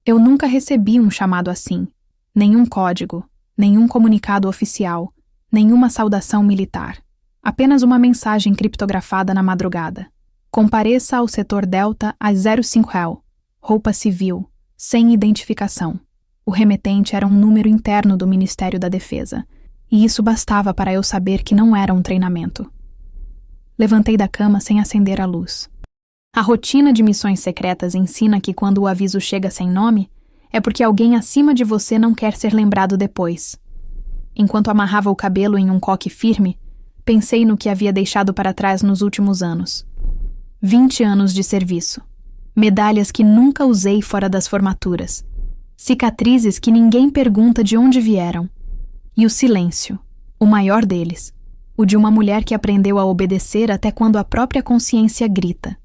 Eu nunca recebi um chamado assim. Nenhum código, nenhum comunicado oficial, nenhuma saudação militar. Apenas uma mensagem criptografada na madrugada. Compareça ao setor Delta às 05h. Roupa civil, sem identificação. O remetente era um número interno do Ministério da Defesa, e isso bastava para eu saber que não era um treinamento. Levantei da cama sem acender a luz. A rotina de missões secretas ensina que quando o aviso chega sem nome, é porque alguém acima de você não quer ser lembrado depois. Enquanto amarrava o cabelo em um coque firme, pensei no que havia deixado para trás nos últimos anos. 20 anos de serviço. Medalhas que nunca usei fora das formaturas. Cicatrizes que ninguém pergunta de onde vieram. E o silêncio, o maior deles. O de uma mulher que aprendeu a obedecer até quando a própria consciência grita.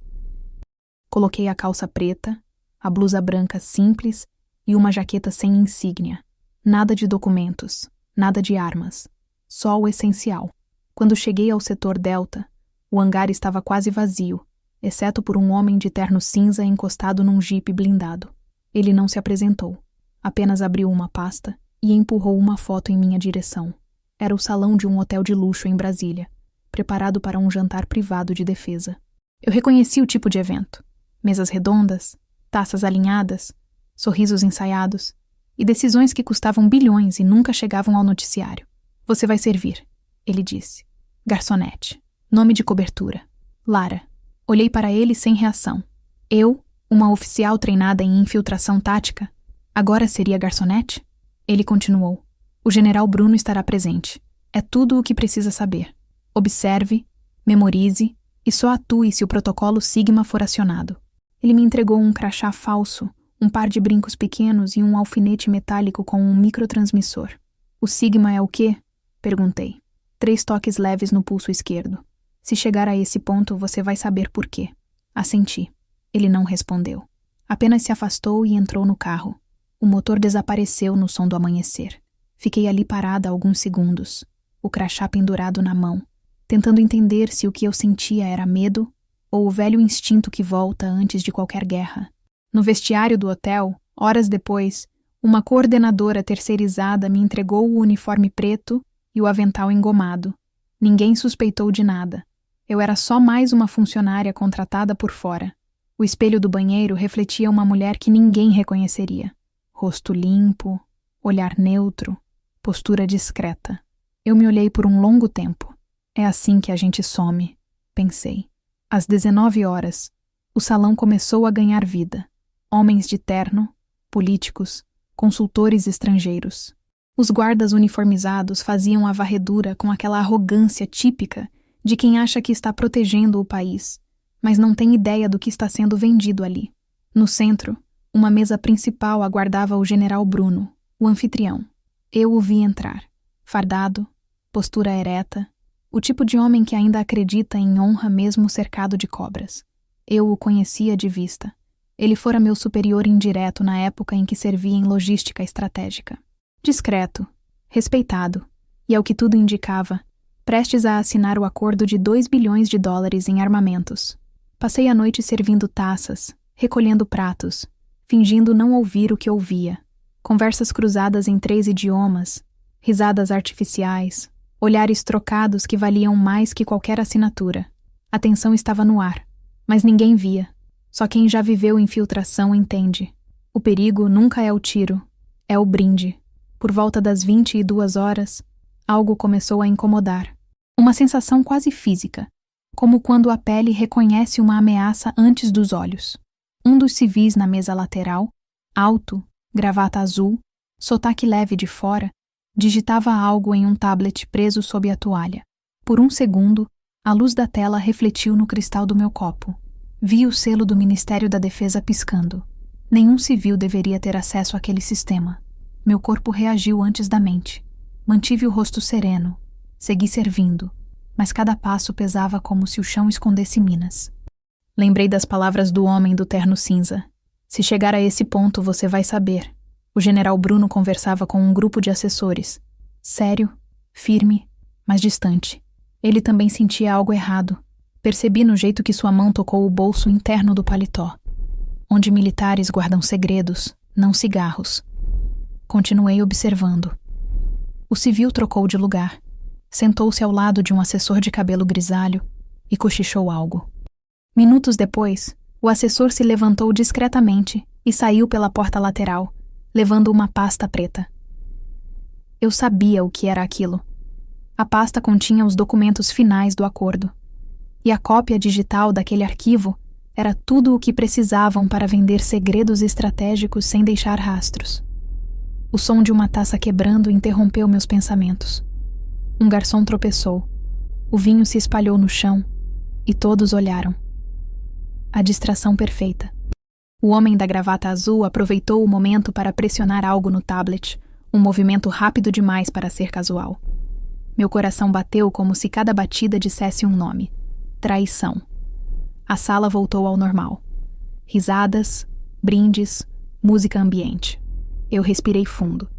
Coloquei a calça preta, a blusa branca simples e uma jaqueta sem insígnia. Nada de documentos, nada de armas. Só o essencial. Quando cheguei ao setor Delta, o hangar estava quase vazio, exceto por um homem de terno cinza encostado num jipe blindado. Ele não se apresentou. Apenas abriu uma pasta e empurrou uma foto em minha direção. Era o salão de um hotel de luxo em Brasília, preparado para um jantar privado de defesa. Eu reconheci o tipo de evento. Mesas redondas, taças alinhadas, sorrisos ensaiados e decisões que custavam bilhões e nunca chegavam ao noticiário. Você vai servir, ele disse. Garçonete. Nome de cobertura. Lara. Olhei para ele sem reação. Eu, uma oficial treinada em infiltração tática, agora seria garçonete? Ele continuou. O general Bruno estará presente. É tudo o que precisa saber. Observe, memorize e só atue se o protocolo Sigma for acionado. Ele me entregou um crachá falso, um par de brincos pequenos e um alfinete metálico com um microtransmissor. O Sigma é o quê? Perguntei. 3 toques leves no pulso esquerdo. Se chegar a esse ponto, você vai saber por quê. Assenti. Ele não respondeu. Apenas se afastou e entrou no carro. O motor desapareceu no som do amanhecer. Fiquei ali parada alguns segundos, o crachá pendurado na mão, tentando entender se o que eu sentia era medo ou o velho instinto que volta antes de qualquer guerra. No vestiário do hotel, horas depois, uma coordenadora terceirizada me entregou o uniforme preto e o avental engomado. Ninguém suspeitou de nada. Eu era só mais uma funcionária contratada por fora. O espelho do banheiro refletia uma mulher que ninguém reconheceria. Rosto limpo, olhar neutro, postura discreta. Eu me olhei por um longo tempo. É assim que a gente some, pensei. Às 19h, o salão começou a ganhar vida. Homens de terno, políticos, consultores estrangeiros. Os guardas uniformizados faziam a varredura com aquela arrogância típica de quem acha que está protegendo o país, mas não tem ideia do que está sendo vendido ali. No centro, uma mesa principal aguardava o general Bruno, o anfitrião. Eu o vi entrar, fardado, postura ereta, o tipo de homem que ainda acredita em honra mesmo cercado de cobras. Eu o conhecia de vista. Ele fora meu superior indireto na época em que servia em logística estratégica. Discreto, respeitado, e ao que tudo indicava, prestes a assinar o acordo de $2 bilhões em armamentos. Passei a noite servindo taças, recolhendo pratos, fingindo não ouvir o que ouvia. Conversas cruzadas em 3 idiomas, risadas artificiais, olhares trocados que valiam mais que qualquer assinatura. A tensão estava no ar, mas ninguém via. Só quem já viveu infiltração entende. O perigo nunca é o tiro, é o brinde. Por volta das 22h, algo começou a incomodar. Uma sensação quase física, como quando a pele reconhece uma ameaça antes dos olhos. Um dos civis na mesa lateral, alto, gravata azul, sotaque leve de fora, digitava algo em um tablet preso sob a toalha. Por um segundo, a luz da tela refletiu no cristal do meu copo. Vi o selo do Ministério da Defesa piscando. Nenhum civil deveria ter acesso àquele sistema. Meu corpo reagiu antes da mente. Mantive o rosto sereno. Segui servindo, mas cada passo pesava como se o chão escondesse minas. Lembrei das palavras do homem do terno cinza. Se chegar a esse ponto, você vai saber. O general Bruno conversava com um grupo de assessores. Sério, firme, mas distante. Ele também sentia algo errado. Percebi no jeito que sua mão tocou o bolso interno do paletó, onde militares guardam segredos, não cigarros. Continuei observando. O civil trocou de lugar, sentou-se ao lado de um assessor de cabelo grisalho e cochichou algo. Minutos depois, o assessor se levantou discretamente e saiu pela porta lateral, levando uma pasta preta. Eu sabia o que era aquilo. A pasta continha os documentos finais do acordo. E a cópia digital daquele arquivo era tudo o que precisavam para vender segredos estratégicos sem deixar rastros. O som de uma taça quebrando interrompeu meus pensamentos. Um garçom tropeçou. O vinho se espalhou no chão e todos olharam. A distração perfeita. O homem da gravata azul aproveitou o momento para pressionar algo no tablet, um movimento rápido demais para ser casual. Meu coração bateu como se cada batida dissesse um nome: traição. A sala voltou ao normal. Risadas, brindes, música ambiente. Eu respirei fundo.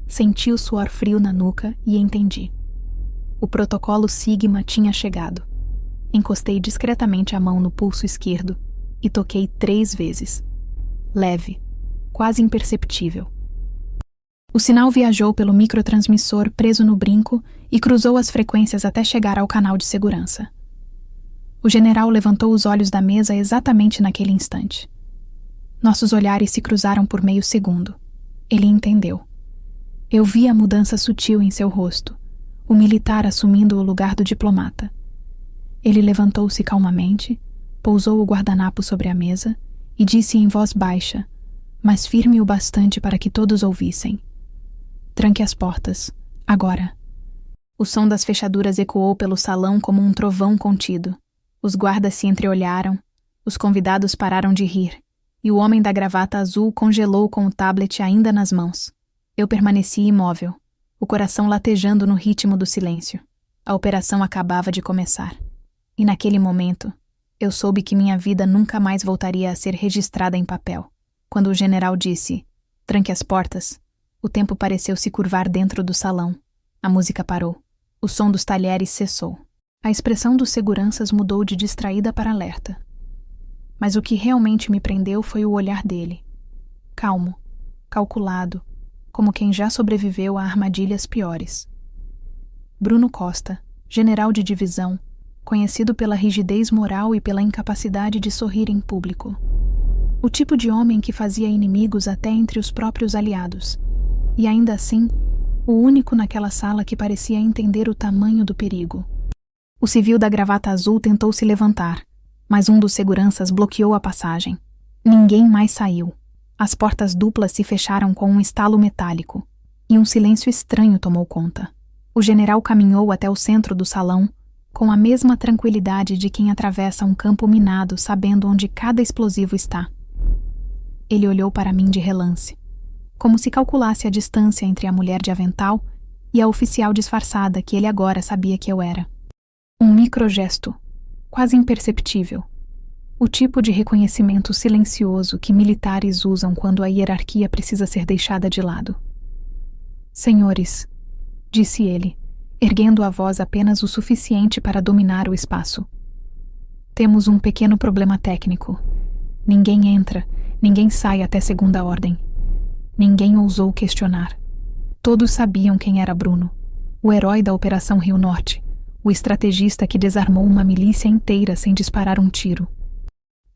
Senti o suor frio na nuca e entendi. O protocolo Sigma tinha chegado. Encostei discretamente a mão no pulso esquerdo e toquei 3 vezes. Leve, quase imperceptível. O sinal viajou pelo microtransmissor preso no brinco e cruzou as frequências até chegar ao canal de segurança. O general levantou os olhos da mesa exatamente naquele instante. Nossos olhares se cruzaram por meio segundo. Ele entendeu. Eu vi a mudança sutil em seu rosto, o militar assumindo o lugar do diplomata. Ele levantou-se calmamente, pousou o guardanapo sobre a mesa e disse em voz baixa, mas firme o bastante para que todos ouvissem: "Tranque as portas, agora." O som das fechaduras ecoou pelo salão como um trovão contido. Os guardas se entreolharam, os convidados pararam de rir, e o homem da gravata azul congelou com o tablet ainda nas mãos. Eu permaneci imóvel, o coração latejando no ritmo do silêncio. A operação acabava de começar. E naquele momento, eu soube que minha vida nunca mais voltaria a ser registrada em papel. Quando o general disse: "Tranque as portas", o tempo pareceu se curvar dentro do salão. A música parou. O som dos talheres cessou. A expressão dos seguranças mudou de distraída para alerta. Mas o que realmente me prendeu foi o olhar dele. Calmo, calculado, como quem já sobreviveu a armadilhas piores. Bruno Costa, general de divisão, conhecido pela rigidez moral e pela incapacidade de sorrir em público. O tipo de homem que fazia inimigos até entre os próprios aliados. E ainda assim, o único naquela sala que parecia entender o tamanho do perigo. O civil da gravata azul tentou se levantar, mas um dos seguranças bloqueou a passagem. Ninguém mais saiu. As portas duplas se fecharam com um estalo metálico, e um silêncio estranho tomou conta. O general caminhou até o centro do salão, com a mesma tranquilidade de quem atravessa um campo minado sabendo onde cada explosivo está. Ele olhou para mim de relance, como se calculasse a distância entre a mulher de avental e a oficial disfarçada que ele agora sabia que eu era. Um microgesto, quase imperceptível. O tipo de reconhecimento silencioso que militares usam quando a hierarquia precisa ser deixada de lado. "Senhores", disse ele, erguendo a voz apenas o suficiente para dominar o espaço. "Temos um pequeno problema técnico. Ninguém entra, ninguém sai até segunda ordem." Ninguém ousou questionar. Todos sabiam quem era Bruno, o herói da Operação Rio Norte, o estrategista que desarmou uma milícia inteira sem disparar um tiro.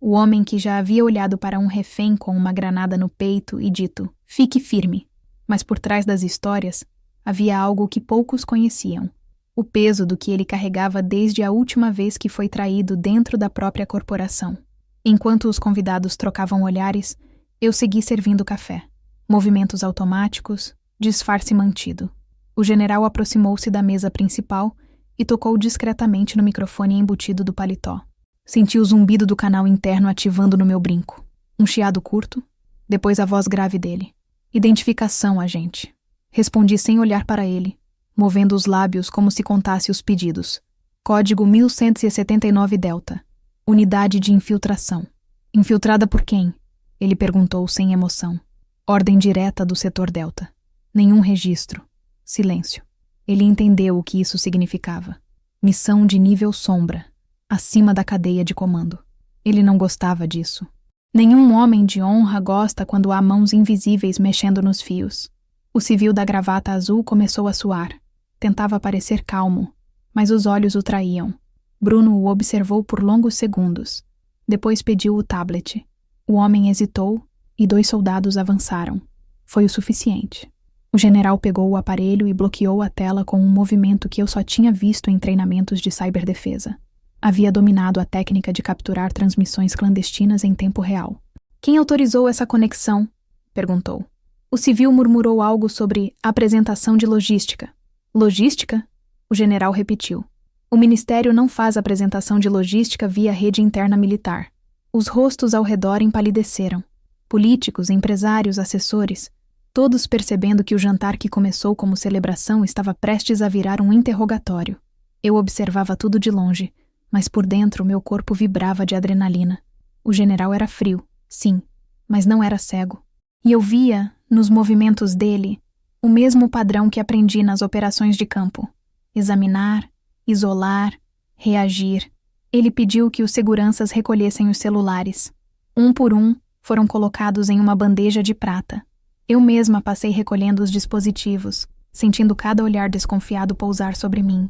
O homem que já havia olhado para um refém com uma granada no peito e dito: "Fique firme." Mas por trás das histórias, havia algo que poucos conheciam. O peso do que ele carregava desde a última vez que foi traído dentro da própria corporação. Enquanto os convidados trocavam olhares, eu segui servindo café. Movimentos automáticos, disfarce mantido. O general aproximou-se da mesa principal e tocou discretamente no microfone embutido do paletó. Senti o zumbido do canal interno ativando no meu brinco. Um chiado curto, depois a voz grave dele. "Identificação, agente." Respondi sem olhar para ele, movendo os lábios como se contasse os pedidos. "Código 1179 Delta. Unidade de infiltração." "Infiltrada por quem?" Ele perguntou sem emoção. "Ordem direta do setor Delta." Nenhum registro. Silêncio. Ele entendeu o que isso significava. Missão de nível sombra, acima da cadeia de comando. Ele não gostava disso. Nenhum homem de honra gosta quando há mãos invisíveis mexendo nos fios. O civil da gravata azul começou a suar. Tentava parecer calmo, mas os olhos o traíam. Bruno o observou por longos segundos. Depois pediu o tablet. O homem hesitou e 2 soldados avançaram. Foi o suficiente. O general pegou o aparelho e bloqueou a tela com um movimento que eu só tinha visto em treinamentos de ciberdefesa. Havia dominado a técnica de capturar transmissões clandestinas em tempo real. Quem autorizou essa conexão? Perguntou. O civil murmurou algo sobre apresentação de logística. Logística? O general repetiu. O ministério não faz apresentação de logística via rede interna militar. Os rostos ao redor empalideceram. Políticos, empresários, assessores, todos percebendo que o jantar que começou como celebração estava prestes a virar um interrogatório. Eu observava tudo de longe, mas por dentro meu corpo vibrava de adrenalina. O general era frio, sim, mas não era cego. E eu via, nos movimentos dele, o mesmo padrão que aprendi nas operações de campo. Examinar, isolar, reagir. Ele pediu que os seguranças recolhessem os celulares. Um por um, foram colocados em uma bandeja de prata. Eu mesma passei recolhendo os dispositivos, sentindo cada olhar desconfiado pousar sobre mim.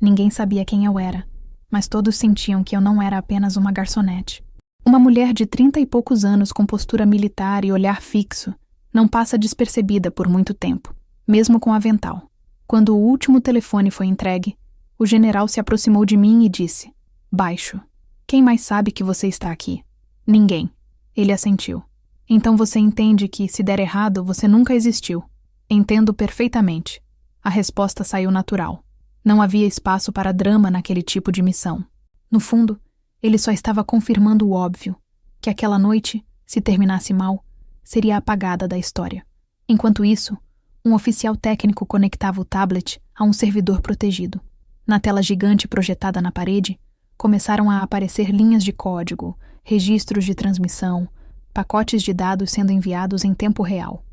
Ninguém sabia quem eu era, mas todos sentiam que eu não era apenas uma garçonete. Uma mulher de 30 e poucos anos com postura militar e olhar fixo não passa despercebida por muito tempo, mesmo com avental. Quando o último telefone foi entregue, o general se aproximou de mim e disse: "Baixo. Quem mais sabe que você está aqui?" "Ninguém." Ele assentiu. "Então você entende que, se der errado, você nunca existiu." "Entendo perfeitamente." A resposta saiu natural. Não havia espaço para drama naquele tipo de missão. No fundo, ele só estava confirmando o óbvio, que aquela noite, se terminasse mal, seria apagada da história. Enquanto isso, um oficial técnico conectava o tablet a um servidor protegido. Na tela gigante projetada na parede, começaram a aparecer linhas de código, registros de transmissão, pacotes de dados sendo enviados em tempo real.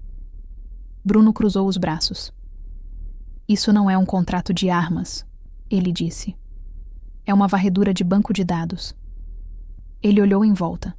Bruno cruzou os braços. "Isso não é um contrato de armas", ele disse. "É uma varredura de banco de dados." Ele olhou em volta.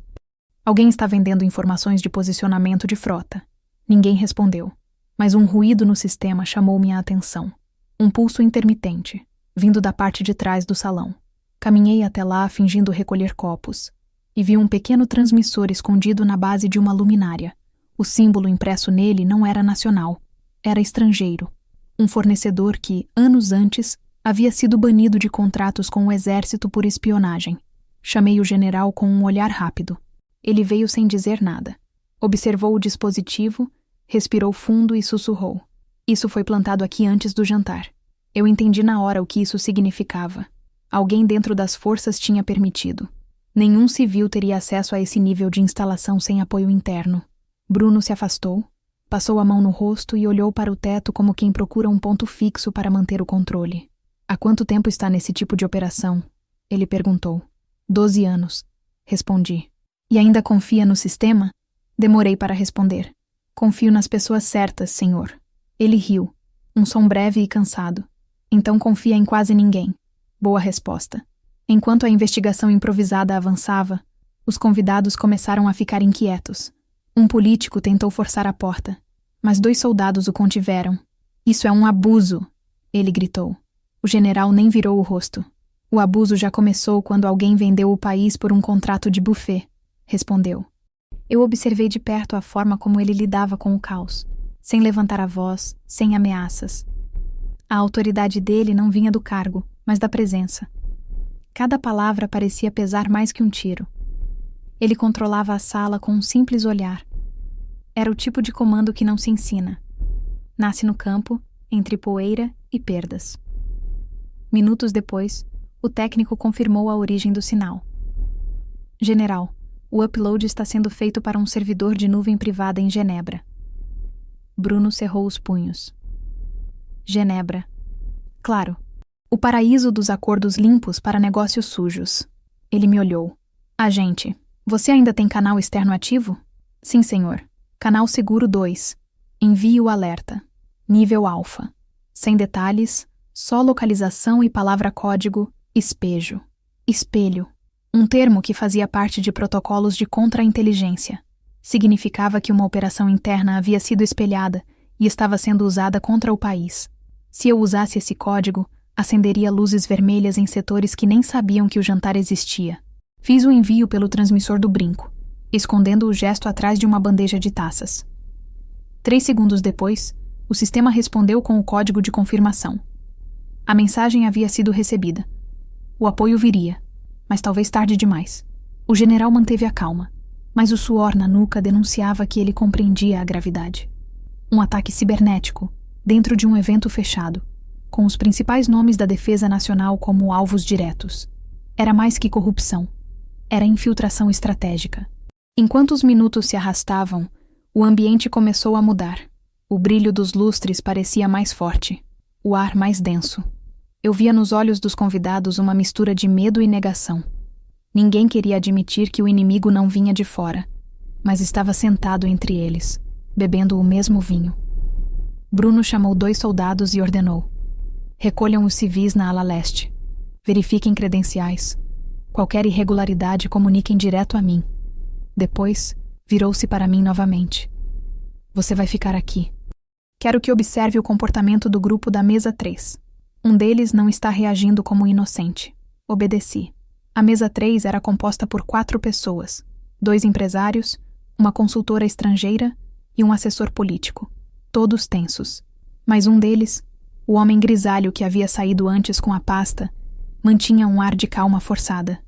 Alguém está vendendo informações de posicionamento de frota. Ninguém respondeu, mas um ruído no sistema chamou minha atenção. Um pulso intermitente, vindo da parte de trás do salão. Caminhei até lá fingindo recolher copos, e vi um pequeno transmissor escondido na base de uma luminária. O símbolo impresso nele não era nacional, era estrangeiro. Um fornecedor que, anos antes, havia sido banido de contratos com o exército por espionagem. Chamei o general com um olhar rápido. Ele veio sem dizer nada. Observou o dispositivo, respirou fundo e sussurrou: "Isso foi plantado aqui antes do jantar." Eu entendi na hora o que isso significava. Alguém dentro das forças tinha permitido. Nenhum civil teria acesso a esse nível de instalação sem apoio interno. Bruno se afastou, passou a mão no rosto e olhou para o teto como quem procura um ponto fixo para manter o controle. "Há quanto tempo está nesse tipo de operação?" ele perguntou. 12 anos, respondi. "E ainda confia no sistema?" Demorei para responder. "Confio nas pessoas certas, senhor." Ele riu, um som breve e cansado. "Então confia em quase ninguém." Boa resposta. Enquanto a investigação improvisada avançava, os convidados começaram a ficar inquietos. Um político tentou forçar a porta, mas 2 soldados o contiveram. "Isso é um abuso!" ele gritou. O general nem virou o rosto. "O abuso já começou quando alguém vendeu o país por um contrato de buffet", respondeu. Eu observei de perto a forma como ele lidava com o caos, sem levantar a voz, sem ameaças. A autoridade dele não vinha do cargo, mas da presença. Cada palavra parecia pesar mais que um tiro. Ele controlava a sala com um simples olhar. Era o tipo de comando que não se ensina. Nasce no campo, entre poeira e perdas. Minutos depois, o técnico confirmou a origem do sinal. "General, o upload está sendo feito para um servidor de nuvem privada em Genebra." Bruno cerrou os punhos. Genebra. Claro. O paraíso dos acordos limpos para negócios sujos. Ele me olhou. "Agente, você ainda tem canal externo ativo?" "Sim, senhor. Canal seguro 2. Envie o alerta. Nível alfa. Sem detalhes, só localização e palavra-código, espejo." Espelho. Um termo que fazia parte de protocolos de contra-inteligência. Significava que uma operação interna havia sido espelhada e estava sendo usada contra o país. Se eu usasse esse código, acenderia luzes vermelhas em setores que nem sabiam que o jantar existia. Fiz o envio pelo transmissor do brinco, escondendo o gesto atrás de uma bandeja de taças. 3 segundos depois, o sistema respondeu com o código de confirmação. A mensagem havia sido recebida. O apoio viria, mas talvez tarde demais. O general manteve a calma, mas o suor na nuca denunciava que ele compreendia a gravidade. Um ataque cibernético, dentro de um evento fechado, com os principais nomes da defesa nacional como alvos diretos. Era mais que corrupção. Era infiltração estratégica. Enquanto os minutos se arrastavam, o ambiente começou a mudar. O brilho dos lustres parecia mais forte, o ar mais denso. Eu via nos olhos dos convidados uma mistura de medo e negação. Ninguém queria admitir que o inimigo não vinha de fora, mas estava sentado entre eles, bebendo o mesmo vinho. Bruno chamou 2 soldados e ordenou: recolham os civis na ala leste. Verifiquem credenciais. Qualquer irregularidade comuniquem direto a mim. Depois, virou-se para mim novamente. Você vai ficar aqui. Quero que observe o comportamento do grupo da mesa 3. Um deles não está reagindo como inocente. Obedeci. A mesa 3 era composta por 4 pessoas, 2 empresários, uma consultora estrangeira e um assessor político, todos tensos. Mas um deles, o homem grisalho que havia saído antes com a pasta, mantinha um ar de calma forçada.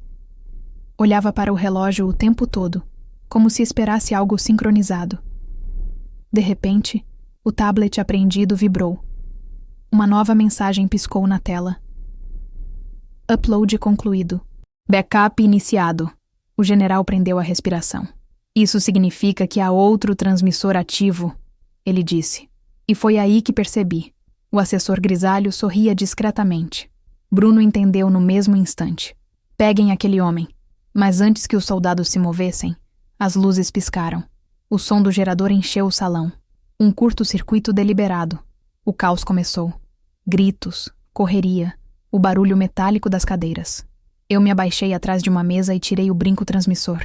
Olhava para o relógio o tempo todo, como se esperasse algo sincronizado. De repente, o tablet apreendido vibrou. Uma nova mensagem piscou na tela. Upload concluído. Backup iniciado. O general prendeu a respiração. Isso significa que há outro transmissor ativo, ele disse. E foi aí que percebi. O assessor grisalho sorria discretamente. Bruno entendeu no mesmo instante. Peguem aquele homem. Mas antes que os soldados se movessem, as luzes piscaram. O som do gerador encheu o salão. Um curto-circuito deliberado. O caos começou. Gritos, correria, o barulho metálico das cadeiras. Eu me abaixei atrás de uma mesa e tirei o brinco transmissor.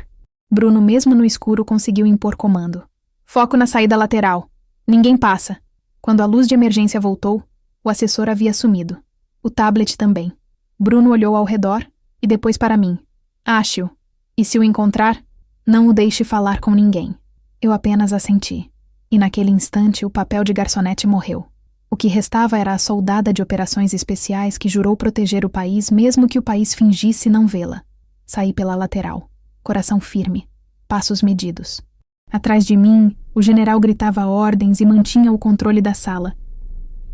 Bruno, mesmo no escuro, conseguiu impor comando. Foco na saída lateral. Ninguém passa. Quando a luz de emergência voltou, o assessor havia sumido. O tablet também. Bruno olhou ao redor e depois para mim. Ache-o. E se o encontrar, não o deixe falar com ninguém. Eu apenas assenti. E naquele instante o papel de garçonete morreu. O que restava era a soldada de operações especiais que jurou proteger o país mesmo que o país fingisse não vê-la. Saí pela lateral, coração firme, passos medidos. Atrás de mim, o general gritava ordens e mantinha o controle da sala.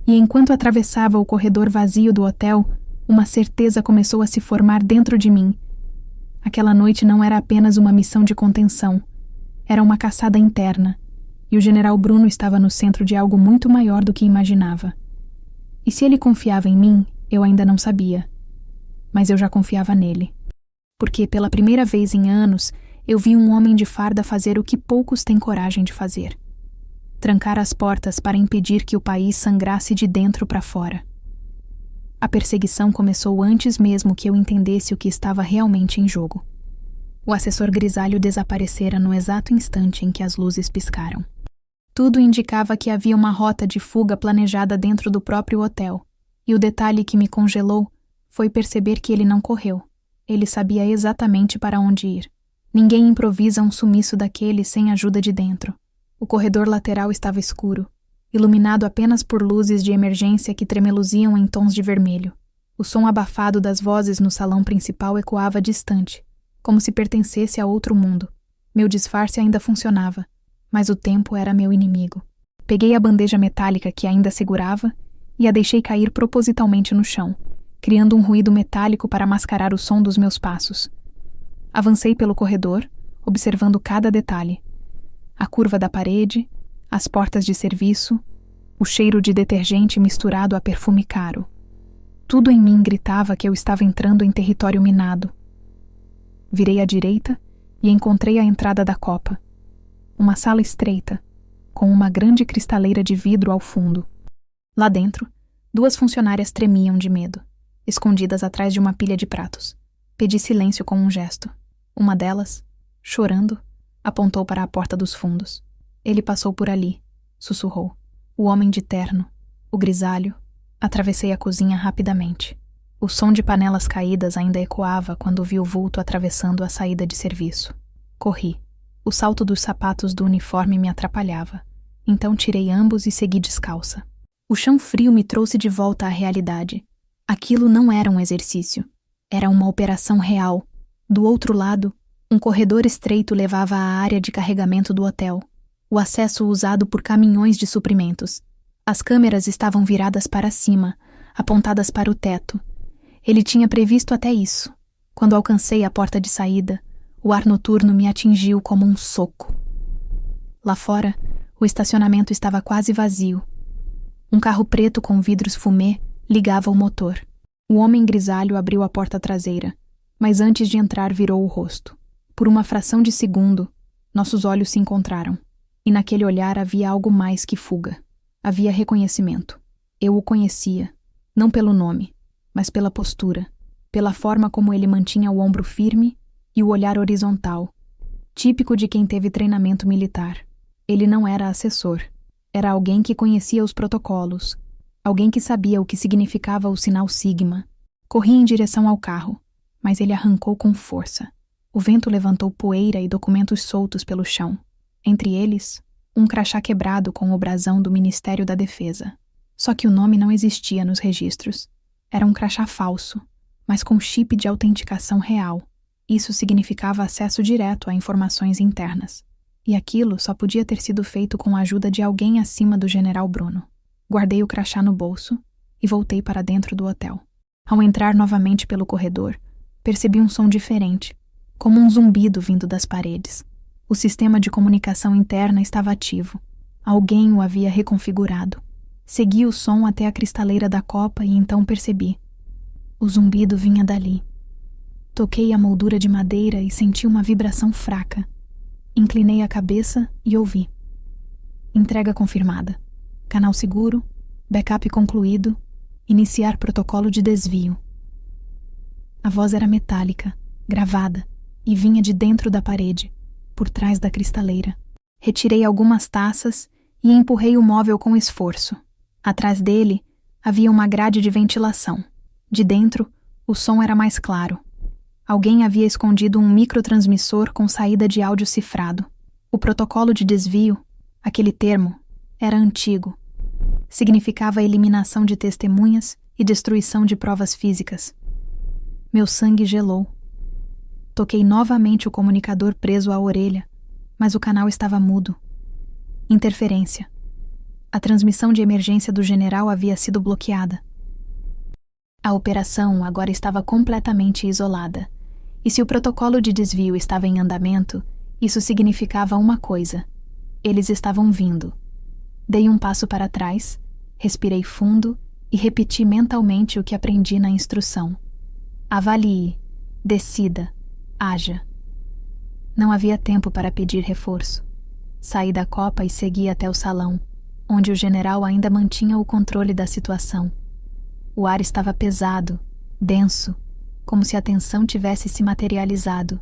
E enquanto atravessava o corredor vazio do hotel, uma certeza começou a se formar dentro de mim. Aquela noite não era apenas uma missão de contenção, era uma caçada interna. E o general Bruno estava no centro de algo muito maior do que imaginava. E se ele confiava em mim, eu ainda não sabia. Mas eu já confiava nele. Porque, pela primeira vez em anos, eu vi um homem de farda fazer o que poucos têm coragem de fazer. Trancar as portas para impedir que o país sangrasse de dentro para fora. A perseguição começou antes mesmo que eu entendesse o que estava realmente em jogo. O assessor grisalho desaparecera no exato instante em que as luzes piscaram. Tudo indicava que havia uma rota de fuga planejada dentro do próprio hotel, e o detalhe que me congelou foi perceber que ele não correu. Ele sabia exatamente para onde ir. Ninguém improvisa um sumiço daquele sem ajuda de dentro. O corredor lateral estava escuro, iluminado apenas por luzes de emergência que tremeluziam em tons de vermelho. O som abafado das vozes no salão principal ecoava distante, como se pertencesse a outro mundo. Meu disfarce ainda funcionava, mas o tempo era meu inimigo. Peguei a bandeja metálica que ainda segurava e a deixei cair propositalmente no chão, criando um ruído metálico para mascarar o som dos meus passos. Avancei pelo corredor, observando cada detalhe. A curva da parede, as portas de serviço, o cheiro de detergente misturado a perfume caro. Tudo em mim gritava que eu estava entrando em território minado. Virei à direita e encontrei a entrada da copa. Uma sala estreita, com uma grande cristaleira de vidro ao fundo. Lá dentro, 2 funcionárias tremiam de medo, escondidas atrás de uma pilha de pratos. Pedi silêncio com um gesto. Uma delas, chorando, apontou para a porta dos fundos. Ele passou por ali, sussurrou. O homem de terno, o grisalho. Atravessei a cozinha rapidamente. O som de panelas caídas ainda ecoava quando vi o vulto atravessando a saída de serviço. Corri. O salto dos sapatos do uniforme me atrapalhava. Então tirei ambos e segui descalça. O chão frio me trouxe de volta à realidade. Aquilo não era um exercício. Era uma operação real. Do outro lado, um corredor estreito levava à área de carregamento do hotel. O acesso usado por caminhões de suprimentos. As câmeras estavam viradas para cima, apontadas para o teto. Ele tinha previsto até isso. Quando alcancei a porta de saída, o ar noturno me atingiu como um soco. Lá fora, o estacionamento estava quase vazio. Um carro preto com vidros fumê ligava o motor. O homem grisalho abriu a porta traseira, mas antes de entrar virou o rosto. Por uma fração de segundo, nossos olhos se encontraram. E naquele olhar havia algo mais que fuga. Havia reconhecimento. Eu o conhecia, não pelo nome, mas pela postura, pela forma como ele mantinha o ombro firme e o olhar horizontal, típico de quem teve treinamento militar. Ele não era assessor. Era alguém que conhecia os protocolos, alguém que sabia o que significava o sinal Sigma. Corri em direção ao carro, mas ele arrancou com força. O vento levantou poeira e documentos soltos pelo chão. Entre eles, um crachá quebrado com o brasão do Ministério da Defesa. Só que o nome não existia nos registros. Era um crachá falso, mas com chip de autenticação real. Isso significava acesso direto a informações internas. E aquilo só podia ter sido feito com a ajuda de alguém acima do General Bruno. Guardei o crachá no bolso e voltei para dentro do hotel. Ao entrar novamente pelo corredor, percebi um som diferente, como um zumbido vindo das paredes. O sistema de comunicação interna estava ativo. Alguém o havia reconfigurado. Segui o som até a cristaleira da copa e então percebi. O zumbido vinha dali. Toquei a moldura de madeira e senti uma vibração fraca. Inclinei a cabeça e ouvi. Entrega confirmada. Canal seguro. Backup concluído. Iniciar protocolo de desvio. A voz era metálica, gravada, e vinha de dentro da parede, por trás da cristaleira. Retirei algumas taças e empurrei o móvel com esforço. Atrás dele, havia uma grade de ventilação. De dentro, o som era mais claro. Alguém havia escondido um microtransmissor com saída de áudio cifrado. O protocolo de desvio, aquele termo, era antigo. Significava a eliminação de testemunhas e destruição de provas físicas. Meu sangue gelou. Toquei novamente o comunicador preso à orelha, mas o canal estava mudo. Interferência. A transmissão de emergência do general havia sido bloqueada. A operação agora estava completamente isolada. E se o protocolo de desvio estava em andamento, isso significava uma coisa. Eles estavam vindo. Dei um passo para trás, respirei fundo e repeti mentalmente o que aprendi na instrução. Avalie, decida, haja. Não havia tempo para pedir reforço. Saí da copa e segui até o salão, onde o general ainda mantinha o controle da situação. O ar estava pesado, denso, como se a tensão tivesse se materializado.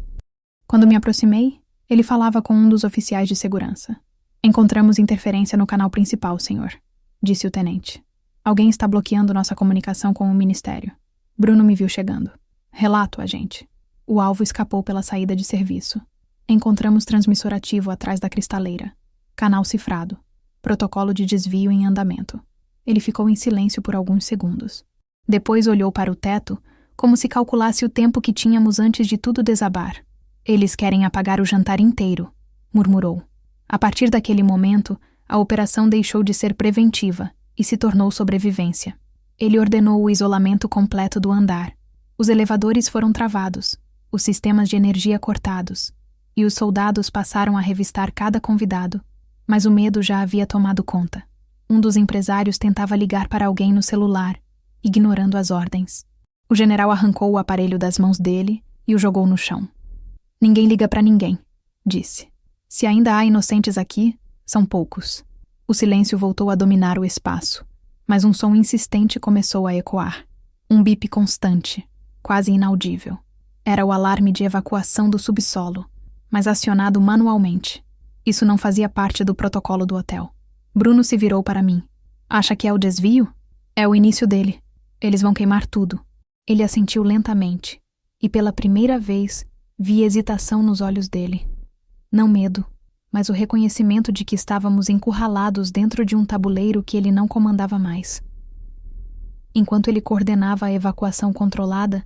Quando me aproximei, ele falava com um dos oficiais de segurança. Encontramos interferência no canal principal, senhor, disse o tenente. Alguém está bloqueando nossa comunicação com o ministério. Bruno me viu chegando. Relato, agente. O alvo escapou pela saída de serviço. Encontramos transmissor ativo atrás da cristaleira. Canal cifrado. Protocolo de desvio em andamento. Ele ficou em silêncio por alguns segundos. Depois olhou para o teto, como se calculasse o tempo que tínhamos antes de tudo desabar. Eles querem apagar o jantar inteiro, murmurou. A partir daquele momento, a operação deixou de ser preventiva e se tornou sobrevivência. Ele ordenou o isolamento completo do andar. Os elevadores foram travados, os sistemas de energia cortados, e os soldados passaram a revistar cada convidado. Mas o medo já havia tomado conta. Um dos empresários tentava ligar para alguém no celular, ignorando as ordens. O general arrancou o aparelho das mãos dele e o jogou no chão. Ninguém liga para ninguém, disse. Se ainda há inocentes aqui, são poucos. O silêncio voltou a dominar o espaço, mas um som insistente começou a ecoar. Um bip constante, quase inaudível. Era o alarme de evacuação do subsolo, mas acionado manualmente. Isso não fazia parte do protocolo do hotel. Bruno se virou para mim. Acha que é o desvio? É o início dele. Eles vão queimar tudo. Ele assentiu lentamente, e pela primeira vez vi hesitação nos olhos dele. Não medo, mas o reconhecimento de que estávamos encurralados dentro de um tabuleiro que ele não comandava mais. Enquanto ele coordenava a evacuação controlada,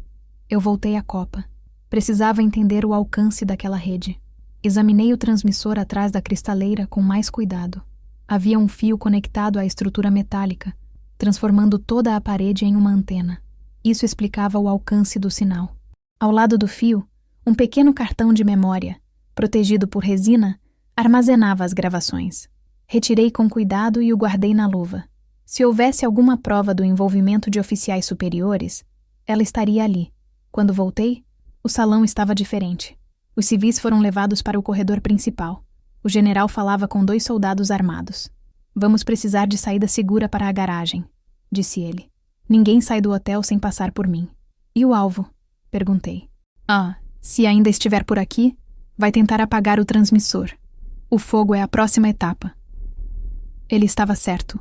eu voltei à copa. Precisava entender o alcance daquela rede. Examinei o transmissor atrás da cristaleira com mais cuidado. Havia um fio conectado à estrutura metálica, transformando toda a parede em uma antena. Isso explicava o alcance do sinal. Ao lado do fio, um pequeno cartão de memória, protegido por resina, armazenava as gravações. Retirei com cuidado e o guardei na luva. Se houvesse alguma prova do envolvimento de oficiais superiores, ela estaria ali. Quando voltei, o salão estava diferente. Os civis foram levados para o corredor principal. O general falava com 2 soldados armados. Vamos precisar de saída segura para a garagem, disse ele. Ninguém sai do hotel sem passar por mim. E o alvo? Perguntei. Se ainda estiver por aqui, vai tentar apagar o transmissor. O fogo é a próxima etapa. Ele estava certo.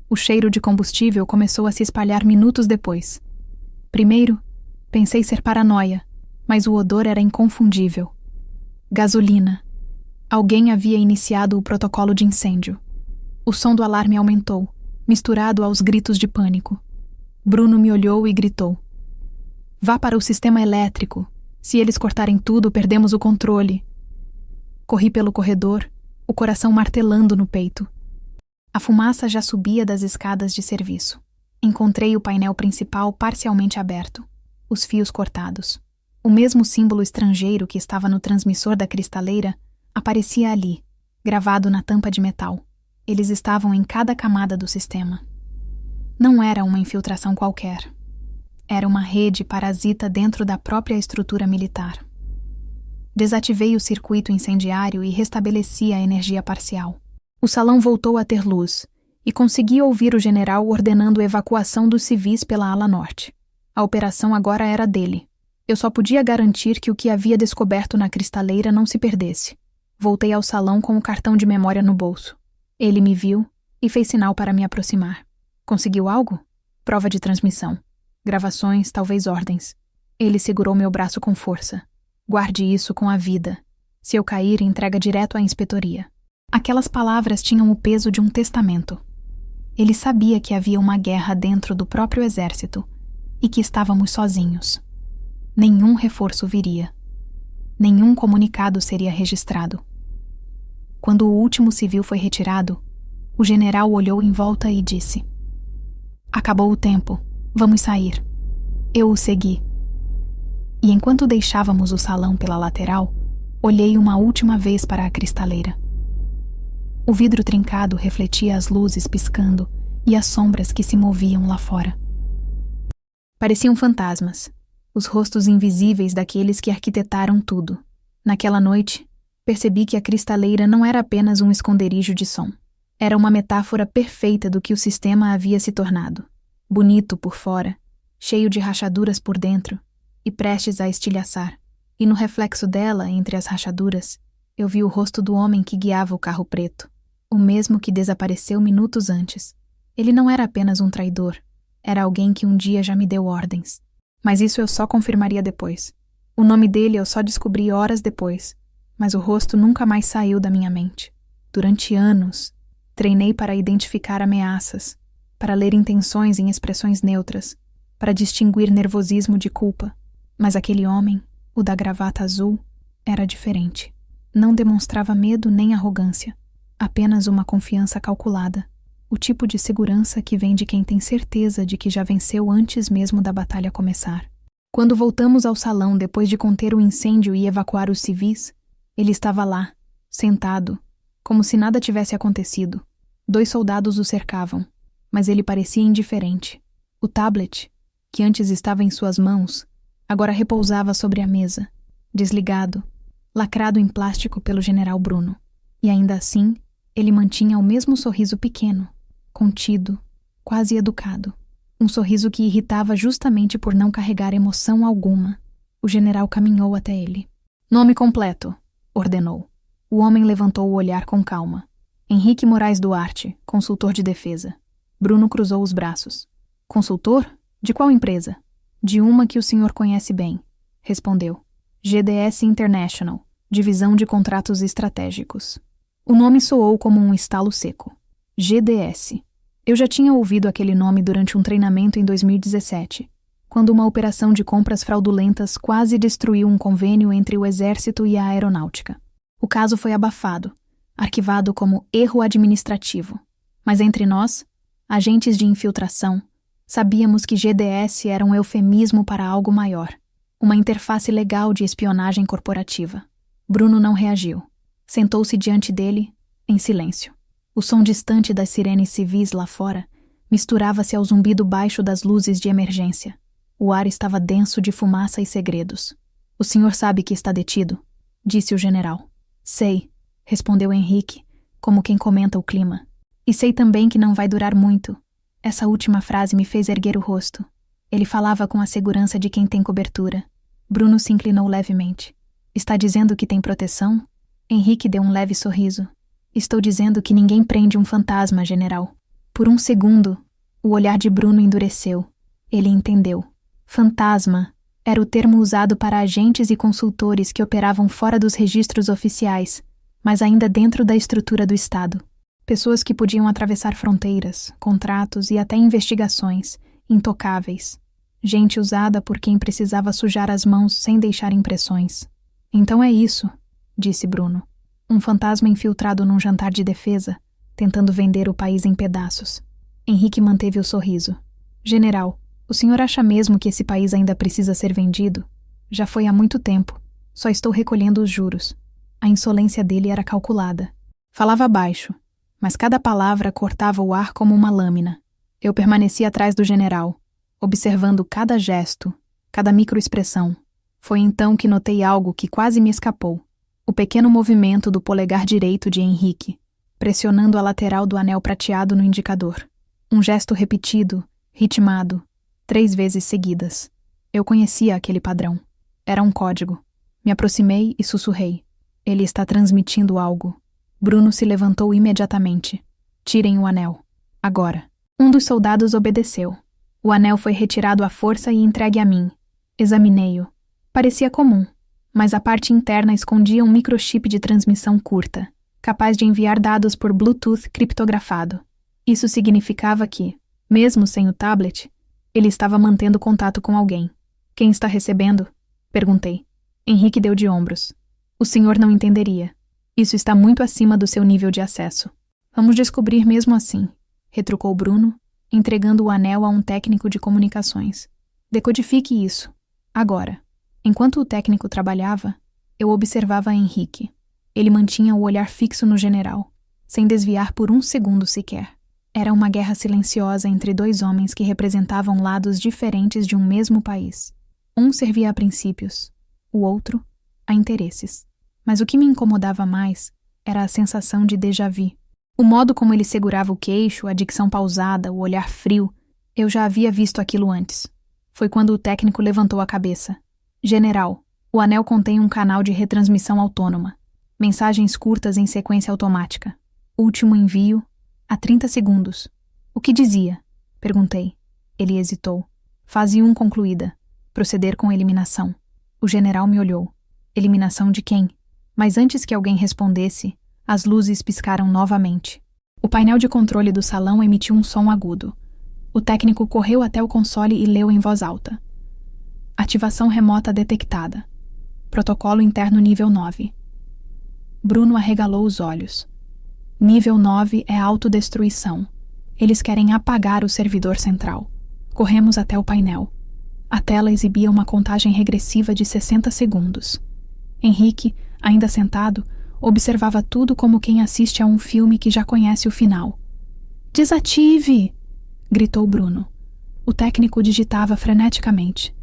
O cheiro de combustível começou a se espalhar minutos depois. Primeiro, pensei ser paranoia, mas o odor era inconfundível. Gasolina. Alguém havia iniciado o protocolo de incêndio. O som do alarme aumentou, misturado aos gritos de pânico. Bruno me olhou e gritou. Vá para o sistema elétrico. Se eles cortarem tudo, perdemos o controle. Corri pelo corredor, o coração martelando no peito. A fumaça já subia das escadas de serviço. Encontrei o painel principal parcialmente aberto, os fios cortados. O mesmo símbolo estrangeiro que estava no transmissor da cristaleira aparecia ali, gravado na tampa de metal. Eles estavam em cada camada do sistema. Não era uma infiltração qualquer. Era uma rede parasita dentro da própria estrutura militar. Desativei o circuito incendiário e restabeleci a energia parcial. O salão voltou a ter luz e consegui ouvir o general ordenando a evacuação dos civis pela ala norte. A operação agora era dele. Eu só podia garantir que o que havia descoberto na cristaleira não se perdesse. Voltei ao salão com o cartão de memória no bolso. Ele me viu e fez sinal para me aproximar. Conseguiu algo? Prova de transmissão. Gravações, talvez ordens. Ele segurou meu braço com força. Guarde isso com a vida. Se eu cair, entrega direto à inspetoria. Aquelas palavras tinham o peso de um testamento. Ele sabia que havia uma guerra dentro do próprio exército e que estávamos sozinhos. Nenhum reforço viria. Nenhum comunicado seria registrado. Quando o último civil foi retirado, o general olhou em volta e disse: Acabou o tempo. Vamos sair. Eu o segui. E enquanto deixávamos o salão pela lateral, olhei uma última vez para a cristaleira. O vidro trincado refletia as luzes piscando e as sombras que se moviam lá fora. Pareciam fantasmas, os rostos invisíveis daqueles que arquitetaram tudo. Naquela noite, percebi que a cristaleira não era apenas um esconderijo de som. Era uma metáfora perfeita do que o sistema havia se tornado. Bonito por fora, cheio de rachaduras por dentro e prestes a estilhaçar. E no reflexo dela, entre as rachaduras, eu vi o rosto do homem que guiava o carro preto, o mesmo que desapareceu minutos antes. Ele não era apenas um traidor, era alguém que um dia já me deu ordens. Mas isso eu só confirmaria depois. O nome dele eu só descobri horas depois, mas o rosto nunca mais saiu da minha mente. Durante anos, treinei para identificar ameaças, para ler intenções em expressões neutras, para distinguir nervosismo de culpa. Mas aquele homem, o da gravata azul, era diferente. Não demonstrava medo nem arrogância, apenas uma confiança calculada, o tipo de segurança que vem de quem tem certeza de que já venceu antes mesmo da batalha começar. Quando voltamos ao salão depois de conter o incêndio e evacuar os civis, ele estava lá, sentado, como se nada tivesse acontecido. 2 soldados o cercavam, mas ele parecia indiferente. O tablet, que antes estava em suas mãos, agora repousava sobre a mesa, desligado, lacrado em plástico pelo general Bruno. E ainda assim, ele mantinha o mesmo sorriso pequeno, contido, quase educado. Um sorriso que irritava justamente por não carregar emoção alguma. O O general caminhou até ele. Nome completo, ordenou. O homem levantou o olhar com calma. Henrique Moraes Duarte, consultor de defesa. Bruno cruzou os braços. Consultor? De qual empresa? De uma que o senhor conhece bem, respondeu. GDS International, Divisão de Contratos Estratégicos. O nome soou como um estalo seco. GDS. Eu já tinha ouvido aquele nome durante um treinamento em 2017, quando uma operação de compras fraudulentas quase destruiu um convênio entre o Exército e a Aeronáutica. O caso foi abafado, arquivado como erro administrativo. Mas entre nós, agentes de infiltração, sabíamos que GDS era um eufemismo para algo maior, uma interface legal de espionagem corporativa. Bruno não reagiu. Sentou-se diante dele, em silêncio. O som distante das sirenes civis lá fora misturava-se ao zumbido baixo das luzes de emergência. O ar estava denso de fumaça e segredos. O senhor sabe que está detido? Disse o general. Sei, respondeu Henrique, como quem comenta o clima. E sei também que não vai durar muito. Essa última frase me fez erguer o rosto. Ele falava com a segurança de quem tem cobertura. Bruno se inclinou levemente. Está dizendo que tem proteção? Henrique deu um leve sorriso. Estou dizendo que ninguém prende um fantasma, general. Por um segundo, o olhar de Bruno endureceu. Ele entendeu. Fantasma era o termo usado para agentes e consultores que operavam fora dos registros oficiais, mas ainda dentro da estrutura do Estado. Pessoas que podiam atravessar fronteiras, contratos e até investigações, intocáveis. Gente usada por quem precisava sujar as mãos sem deixar impressões. Então é isso, disse Bruno. Um fantasma infiltrado num jantar de defesa, tentando vender o país em pedaços. Henrique manteve o sorriso. General, o senhor acha mesmo que esse país ainda precisa ser vendido? Já foi há muito tempo. Só estou recolhendo os juros. A insolência dele era calculada. Falava baixo, mas cada palavra cortava o ar como uma lâmina. Eu permaneci atrás do general, observando cada gesto, cada microexpressão. Foi então que notei algo que quase me escapou. O pequeno movimento do polegar direito de Henrique, pressionando a lateral do anel prateado no indicador. Um gesto repetido, ritmado, 3 vezes seguidas. Eu conhecia aquele padrão. Era um código. Me aproximei e sussurrei. Ele está transmitindo algo. Bruno se levantou imediatamente. Tirem o anel. Agora. Um dos soldados obedeceu. O anel foi retirado à força e entregue a mim. Examinei-o. Parecia comum, mas a parte interna escondia um microchip de transmissão curta, capaz de enviar dados por Bluetooth criptografado. Isso significava que, mesmo sem o tablet, ele estava mantendo contato com alguém. Quem está recebendo? Perguntei. Henrique deu de ombros. O senhor não entenderia. Isso está muito acima do seu nível de acesso. Vamos descobrir mesmo assim, retrucou Bruno, entregando o anel a um técnico de comunicações. Decodifique isso. Agora. Enquanto o técnico trabalhava, eu observava Henrique. Ele mantinha o olhar fixo no general, sem desviar por um segundo sequer. Era uma guerra silenciosa entre 2 homens que representavam lados diferentes de um mesmo país. Um servia a princípios, o outro a interesses. Mas o que me incomodava mais era a sensação de déjà-vu. O modo como ele segurava o queixo, a dicção pausada, o olhar frio, eu já havia visto aquilo antes. Foi quando o técnico levantou a cabeça. General, o anel contém um canal de retransmissão autônoma. Mensagens curtas em sequência automática. Último envio, há 30 segundos. O que dizia? Perguntei. Ele hesitou. Fase 1 concluída. Proceder com eliminação. O general me olhou. Eliminação de quem? Mas antes que alguém respondesse, as luzes piscaram novamente. O painel de controle do salão emitiu um som agudo. O técnico correu até o console e leu em voz alta. Ativação remota detectada. Protocolo interno nível 9. Bruno arregalou os olhos. Nível 9 é autodestruição. Eles querem apagar o servidor central. Corremos até o painel. A tela exibia uma contagem regressiva de 60 segundos. Henrique, ainda sentado, observava tudo como quem assiste a um filme que já conhece o final. Desative! Gritou Bruno. O técnico digitava freneticamente.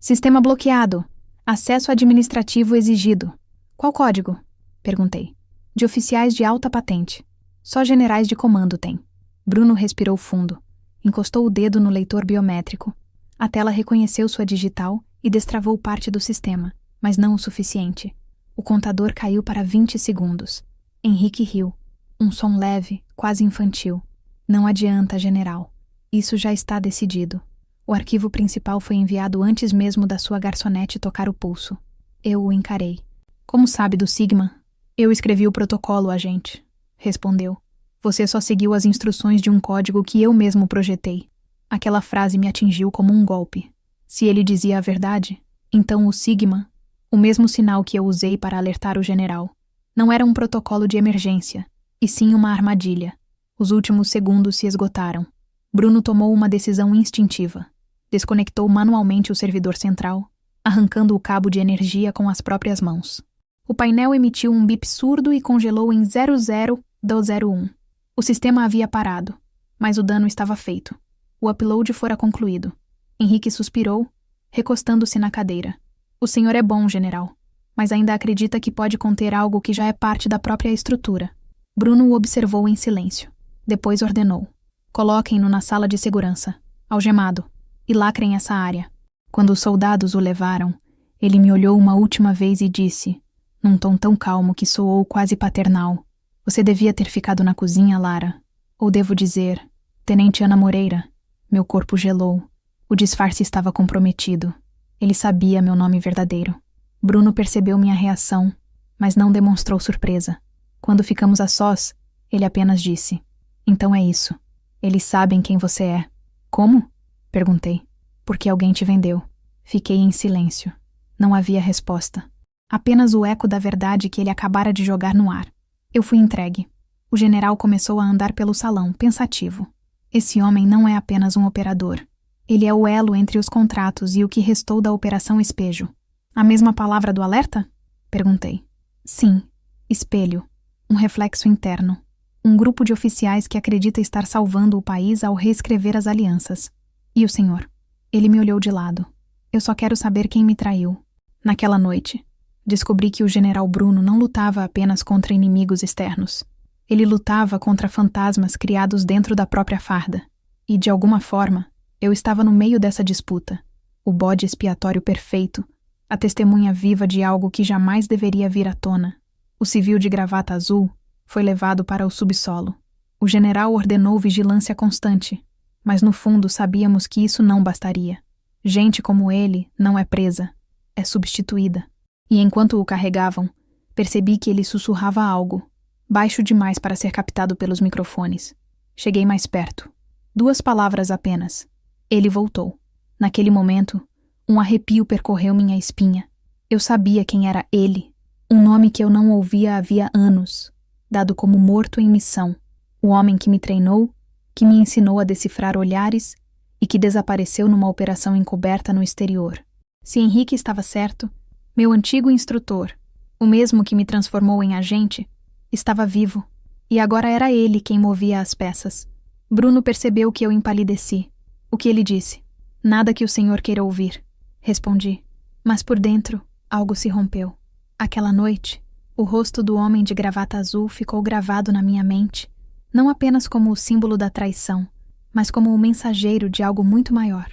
Sistema bloqueado. Acesso administrativo exigido. Qual código? Perguntei. De oficiais de alta patente. Só generais de comando têm. Bruno respirou fundo. Encostou o dedo no leitor biométrico. A tela reconheceu sua digital e destravou parte do sistema, mas não o suficiente. O contador caiu para 20 segundos. Henrique riu. Um som leve, quase infantil. Não adianta, general. Isso já está decidido. O arquivo principal foi enviado antes mesmo da sua garçonete tocar o pulso. Eu o encarei. Como sabe do Sigma? Eu escrevi o protocolo, agente. Respondeu. Você só seguiu as instruções de um código que eu mesmo projetei. Aquela frase me atingiu como um golpe. Se ele dizia a verdade, então o Sigma, o mesmo sinal que eu usei para alertar o general, não era um protocolo de emergência, e sim uma armadilha. Os últimos segundos se esgotaram. Bruno tomou uma decisão instintiva. Desconectou manualmente o servidor central, arrancando o cabo de energia com as próprias mãos. O painel emitiu um bip surdo e congelou em 00 do 01. O sistema havia parado, mas o dano estava feito. O upload fora concluído. Henrique suspirou, recostando-se na cadeira. O senhor é bom, general, mas ainda acredita que pode conter algo que já é parte da própria estrutura. Bruno o observou em silêncio. Depois ordenou. Coloquem-no na sala de segurança, algemado, e lacrem essa área. Quando os soldados o levaram, ele me olhou uma última vez e disse, num tom tão calmo que soou quase paternal, você devia ter ficado na cozinha, Lara. Ou devo dizer, Tenente Ana Moreira. Meu corpo gelou. O disfarce estava comprometido. Ele sabia meu nome verdadeiro. Bruno percebeu minha reação, mas não demonstrou surpresa. Quando ficamos a sós, ele apenas disse, então é isso. Eles sabem quem você é. Como? Perguntei. Porque alguém te vendeu. Fiquei em silêncio. Não havia resposta. Apenas o eco da verdade que ele acabara de jogar no ar. Eu fui entregue. O general começou a andar pelo salão, pensativo. Esse homem não é apenas um operador. Ele é o elo entre os contratos e o que restou da Operação Espejo. A mesma palavra do alerta? Perguntei. Sim. Espelho. Um reflexo interno. Um grupo de oficiais que acredita estar salvando o país ao reescrever as alianças. E o senhor? Ele me olhou de lado. Eu só quero saber quem me traiu. Naquela noite, descobri que o general Bruno não lutava apenas contra inimigos externos. Ele lutava contra fantasmas criados dentro da própria farda. E, de alguma forma, eu estava no meio dessa disputa. O bode expiatório perfeito, a testemunha viva de algo que jamais deveria vir à tona. O civil de gravata azul foi levado para o subsolo. O general ordenou vigilância constante, mas no fundo sabíamos que isso não bastaria. Gente como ele não é presa, é substituída. E enquanto o carregavam, percebi que ele sussurrava algo, baixo demais para ser captado pelos microfones. Cheguei mais perto. 2 palavras apenas. Ele voltou. Naquele momento, um arrepio percorreu minha espinha. Eu sabia quem era ele, um nome que eu não ouvia havia anos, dado como morto em missão, o homem que me treinou, que me ensinou a decifrar olhares e que desapareceu numa operação encoberta no exterior. Se Henrique estava certo, meu antigo instrutor, o mesmo que me transformou em agente, estava vivo, e agora era ele quem movia as peças. Bruno percebeu que eu empalideci. O que ele disse? Nada que o senhor queira ouvir. Respondi. Mas por dentro, algo se rompeu. Aquela noite, o rosto do homem de gravata azul ficou gravado na minha mente, não apenas como o símbolo da traição, mas como o mensageiro de algo muito maior.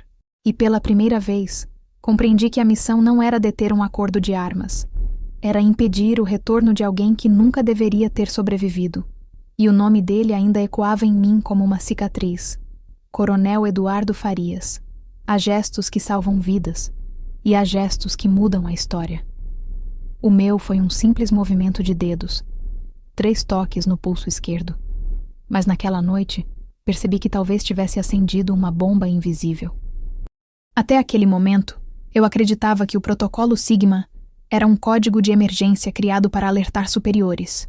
E pela primeira vez, compreendi que a missão não era deter um acordo de armas. Era impedir o retorno de alguém que nunca deveria ter sobrevivido. E o nome dele ainda ecoava em mim como uma cicatriz. Coronel Eduardo Farias. Há gestos que salvam vidas, e há gestos que mudam a história. O meu foi um simples movimento de dedos. 3 toques no pulso esquerdo. Mas naquela noite, percebi que talvez tivesse acendido uma bomba invisível. Até aquele momento, eu acreditava que o protocolo Sigma era um código de emergência criado para alertar superiores.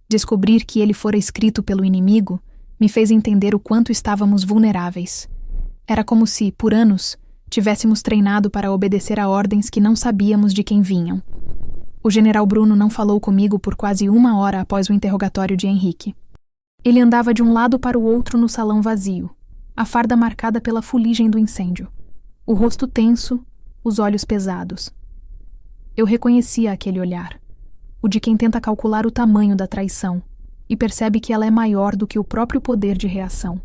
Descobrir que ele fora escrito pelo inimigo me fez entender o quanto estávamos vulneráveis. Era como se, por anos, tivéssemos treinado para obedecer a ordens que não sabíamos de quem vinham. O general Bruno não falou comigo por quase 1 hora após o interrogatório de Henrique. Ele andava de um lado para o outro no salão vazio, a farda marcada pela fuligem do incêndio. O rosto tenso, os olhos pesados. Eu reconhecia aquele olhar, o de quem tenta calcular o tamanho da traição e percebe que ela é maior do que o próprio poder de reação.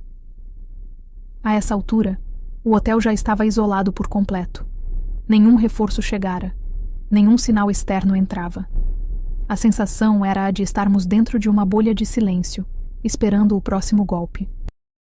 A essa altura, o hotel já estava isolado por completo. Nenhum reforço chegara. Nenhum sinal externo entrava. A sensação era a de estarmos dentro de uma bolha de silêncio, esperando o próximo golpe.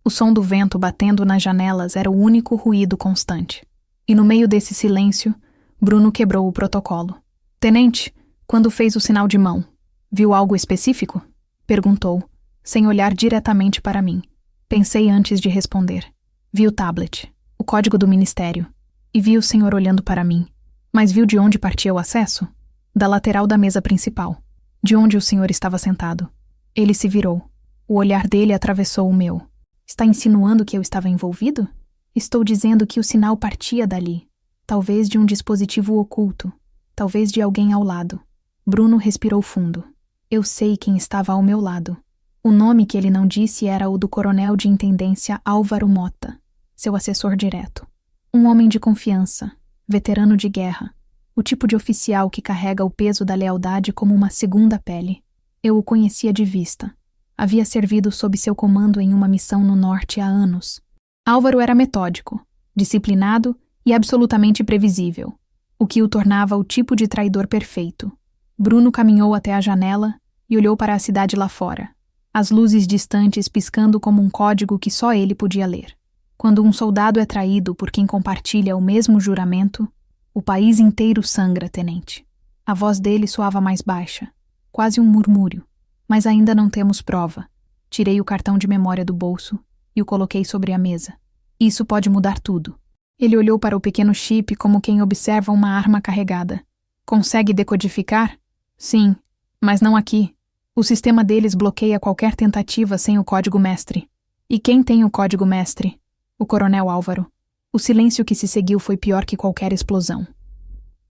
O som do vento batendo nas janelas era o único ruído constante. E no meio desse silêncio, Bruno quebrou o protocolo. Tenente, quando fez o sinal de mão, viu algo específico? Perguntou, sem olhar diretamente para mim. Pensei antes de responder. Vi o tablet, o código do ministério, e vi o senhor olhando para mim. Mas viu de onde partia o acesso? Da lateral da mesa principal, de onde o senhor estava sentado. Ele se virou. O olhar dele atravessou o meu. Está insinuando que eu estava envolvido? Estou dizendo que o sinal partia dali. Talvez de um dispositivo oculto. Talvez de alguém ao lado. Bruno respirou fundo. Eu sei quem estava ao meu lado. O nome que ele não disse era o do coronel de intendência Álvaro Mota, seu assessor direto. Um homem de confiança, veterano de guerra, o tipo de oficial que carrega o peso da lealdade como uma segunda pele. Eu o conhecia de vista. Havia servido sob seu comando em uma missão no norte há anos. Álvaro era metódico, disciplinado e absolutamente previsível, o que o tornava o tipo de traidor perfeito. Bruno caminhou até a janela e olhou para a cidade lá fora, as luzes distantes piscando como um código que só ele podia ler. Quando um soldado é traído por quem compartilha o mesmo juramento, o país inteiro sangra, tenente. A voz dele soava mais baixa, quase um murmúrio. Mas ainda não temos prova. Tirei o cartão de memória do bolso e o coloquei sobre a mesa. Isso pode mudar tudo. Ele olhou para o pequeno chip como quem observa uma arma carregada. Consegue decodificar? Sim, mas não aqui. O sistema deles bloqueia qualquer tentativa sem o código-mestre. E quem tem o código-mestre? O coronel Álvaro. O silêncio que se seguiu foi pior que qualquer explosão.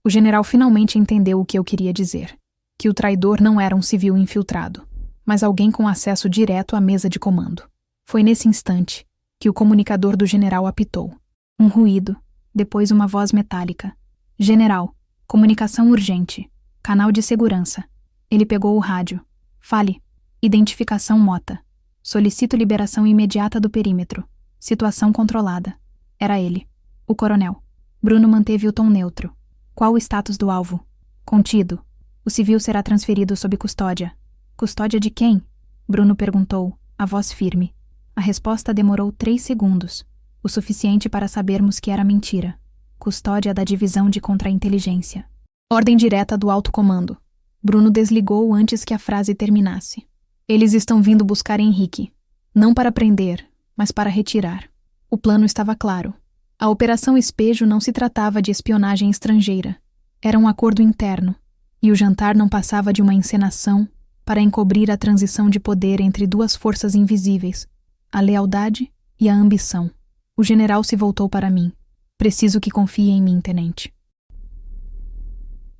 O general finalmente entendeu o que eu queria dizer. Que o traidor não era um civil infiltrado, mas alguém com acesso direto à mesa de comando. Foi nesse instante que o comunicador do general apitou. Um ruído, depois uma voz metálica. General, comunicação urgente. Canal de segurança. Ele pegou o rádio. Fale. Identificação Mota. Solicito liberação imediata do perímetro. Situação controlada. Era ele. O coronel. Bruno manteve o tom neutro. Qual o status do alvo? Contido. O civil será transferido sob custódia. Custódia de quem? Bruno perguntou, a voz firme. A resposta demorou 3 segundos, o suficiente para sabermos que era mentira. Custódia da divisão de contra-inteligência. Ordem direta do alto comando. Bruno desligou antes que a frase terminasse. Eles estão vindo buscar Henrique. Não para prender, mas para retirar. O plano estava claro. A Operação Espejo não se tratava de espionagem estrangeira. Era um acordo interno. E o jantar não passava de uma encenação para encobrir a transição de poder entre duas forças invisíveis, a lealdade e a ambição. O general se voltou para mim. Preciso que confie em mim, tenente.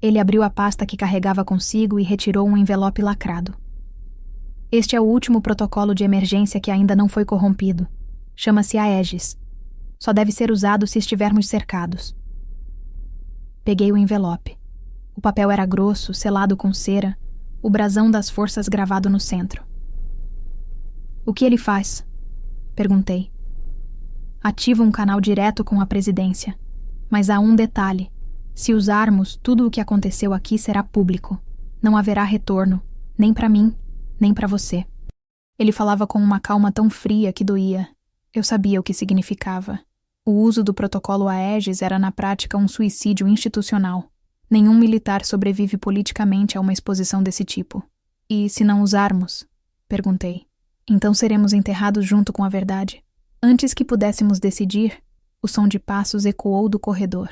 Ele abriu a pasta que carregava consigo e retirou um envelope lacrado. Este é o último protocolo de emergência que ainda não foi corrompido. Chama-se Aegis. Só deve ser usado se estivermos cercados. Peguei o envelope. O papel era grosso, selado com cera, o brasão das forças gravado no centro. O que ele faz? Perguntei. Ativa um canal direto com a presidência. Mas há um detalhe. Se usarmos, tudo o que aconteceu aqui será público. Não haverá retorno, nem para mim, nem para você. Ele falava com uma calma tão fria que doía. Eu sabia o que significava. O uso do protocolo Aegis era na prática um suicídio institucional. Nenhum militar sobrevive politicamente a uma exposição desse tipo. E se não usarmos? Perguntei. Então seremos enterrados junto com a verdade. Antes que pudéssemos decidir, o som de passos ecoou do corredor.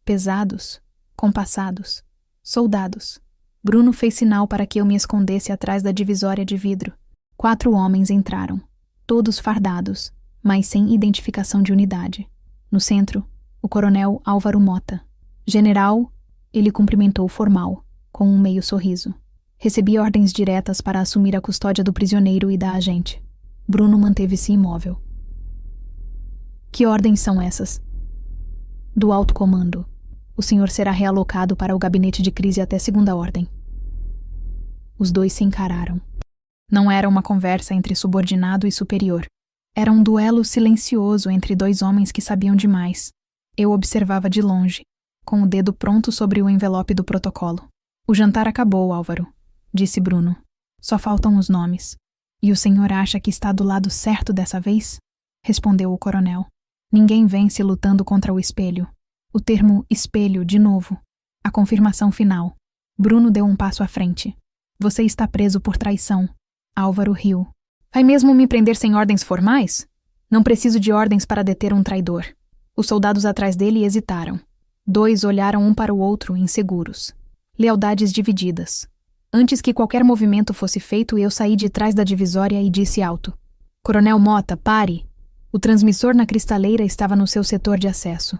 Pesados, compassados, soldados. Bruno fez sinal para que eu me escondesse atrás da divisória de vidro. 4 homens entraram, todos fardados, mas sem identificação de unidade. No centro, o coronel Álvaro Mota. General, ele cumprimentou formal, com um meio sorriso. Recebi ordens diretas para assumir a custódia do prisioneiro e da agente. Bruno manteve-se imóvel. Que ordens são essas? Do alto comando. O senhor será realocado para o gabinete de crise até segunda ordem. Os dois se encararam. Não era uma conversa entre subordinado e superior. Era um duelo silencioso entre 2 homens que sabiam demais. Eu observava de longe, com o dedo pronto sobre o envelope do protocolo. O jantar acabou, Álvaro, disse Bruno. Só faltam os nomes. E o senhor acha que está do lado certo dessa vez? Respondeu o coronel. Ninguém vence lutando contra o espelho. O termo espelho, de novo. A confirmação final. Bruno deu um passo à frente. Você está preso por traição. Álvaro riu. Vai mesmo me prender sem ordens formais? Não preciso de ordens para deter um traidor. Os soldados atrás dele hesitaram. 2 olharam um para o outro, inseguros. Lealdades divididas. Antes que qualquer movimento fosse feito, eu saí de trás da divisória e disse alto. Coronel Mota, pare! O transmissor na cristaleira estava no seu setor de acesso.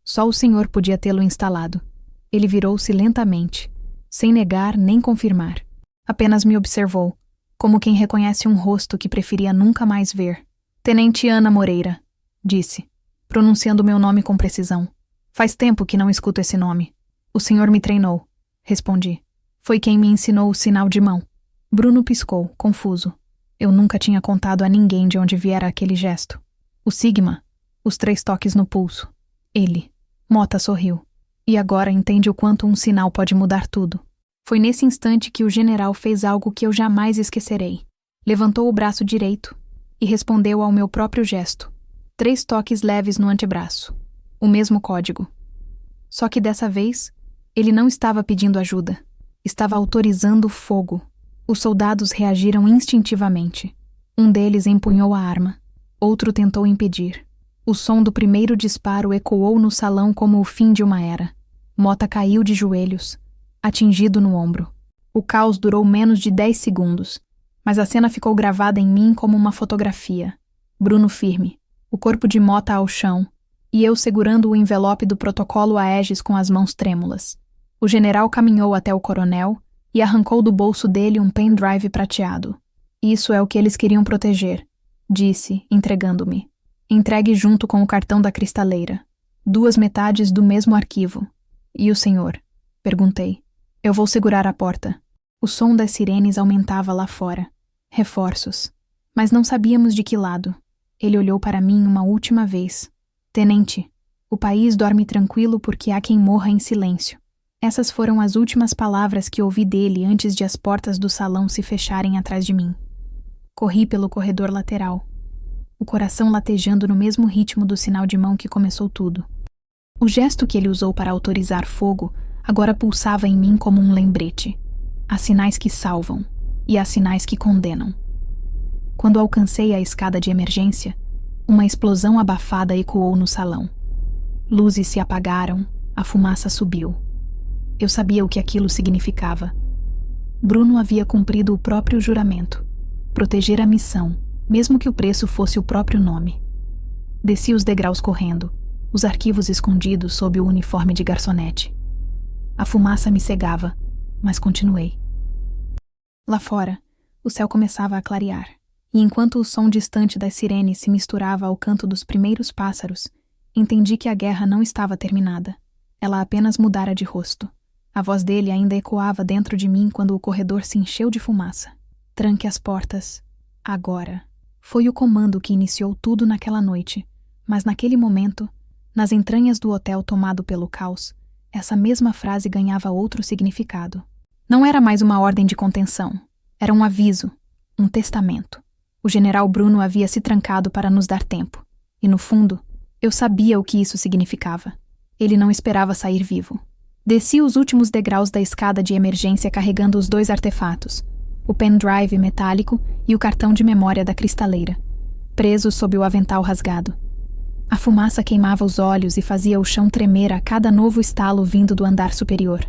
Só o senhor podia tê-lo instalado. Ele virou-se lentamente, sem negar nem confirmar. Apenas me observou, como quem reconhece um rosto que preferia nunca mais ver. Tenente Ana Moreira, disse, pronunciando meu nome com precisão. Faz tempo que não escuto esse nome. O senhor me treinou, respondi. Foi quem me ensinou o sinal de mão. Bruno piscou, confuso. Eu nunca tinha contado a ninguém de onde viera aquele gesto. O sigma, os 3 toques no pulso. Ele. Mota sorriu. E agora entende o quanto um sinal pode mudar tudo. Foi nesse instante que o general fez algo que eu jamais esquecerei. Levantou o braço direito e respondeu ao meu próprio gesto. 3 toques leves no antebraço. O mesmo código. Só que dessa vez, ele não estava pedindo ajuda. Estava autorizando fogo. Os soldados reagiram instintivamente. Um deles empunhou a arma. Outro tentou impedir. O som do primeiro disparo ecoou no salão como o fim de uma era. Mota caiu de joelhos, atingido no ombro. O caos durou menos de 10 segundos, mas a cena ficou gravada em mim como uma fotografia. Bruno firme, o corpo de Mota ao chão, e eu segurando o envelope do protocolo Aegis com as mãos trêmulas. O general caminhou até o coronel e arrancou do bolso dele um pendrive prateado. Isso é o que eles queriam proteger, disse, entregando-me. Entregue junto com o cartão da cristaleira. 2 metades do mesmo arquivo. E o senhor? Perguntei. Eu vou segurar a porta. O som das sirenes aumentava lá fora. Reforços. Mas não sabíamos de que lado. Ele olhou para mim uma última vez. Tenente, o país dorme tranquilo porque há quem morra em silêncio. Essas foram as últimas palavras que ouvi dele antes de as portas do salão se fecharem atrás de mim. Corri pelo corredor lateral, o coração latejando no mesmo ritmo do sinal de mão que começou tudo. O gesto que ele usou para autorizar fogo agora pulsava em mim como um lembrete. Há sinais que salvam e há sinais que condenam. Quando alcancei a escada de emergência, uma explosão abafada ecoou no salão. Luzes se apagaram, a fumaça subiu. Eu sabia o que aquilo significava. Bruno havia cumprido o próprio juramento. Proteger a missão, mesmo que o preço fosse o próprio nome. Desci os degraus correndo, os arquivos escondidos sob o uniforme de garçonete. A fumaça me cegava, mas continuei. Lá fora, o céu começava a clarear, e enquanto o som distante das sirenes se misturava ao canto dos primeiros pássaros, entendi que a guerra não estava terminada. Ela apenas mudara de rosto. A voz dele ainda ecoava dentro de mim quando o corredor se encheu de fumaça. Tranque as portas. Agora. Foi o comando que iniciou tudo naquela noite, mas naquele momento, nas entranhas do hotel tomado pelo caos, essa mesma frase ganhava outro significado. Não era mais uma ordem de contenção. Era um aviso, um testamento. O general Bruno havia se trancado para nos dar tempo. E no fundo, eu sabia o que isso significava. Ele não esperava sair vivo. Desci os últimos degraus da escada de emergência carregando os 2 artefatos, o pendrive metálico e o cartão de memória da cristaleira, presos sob o avental rasgado. A fumaça queimava os olhos e fazia o chão tremer a cada novo estalo vindo do andar superior.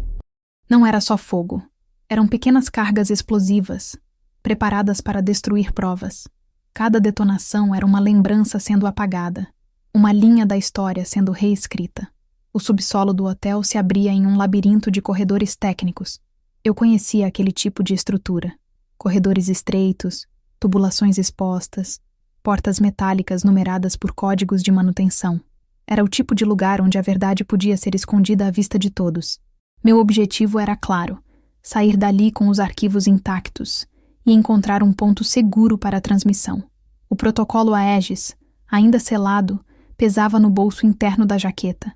Não era só fogo. Eram pequenas cargas explosivas, preparadas para destruir provas. Cada detonação era uma lembrança sendo apagada, uma linha da história sendo reescrita. O subsolo do hotel se abria em um labirinto de corredores técnicos. Eu conhecia aquele tipo de estrutura. Corredores estreitos, tubulações expostas, portas metálicas numeradas por códigos de manutenção. Era o tipo de lugar onde a verdade podia ser escondida à vista de todos. Meu objetivo era claro: sair dali com os arquivos intactos e encontrar um ponto seguro para a transmissão. O protocolo Aegis, ainda selado, pesava no bolso interno da jaqueta.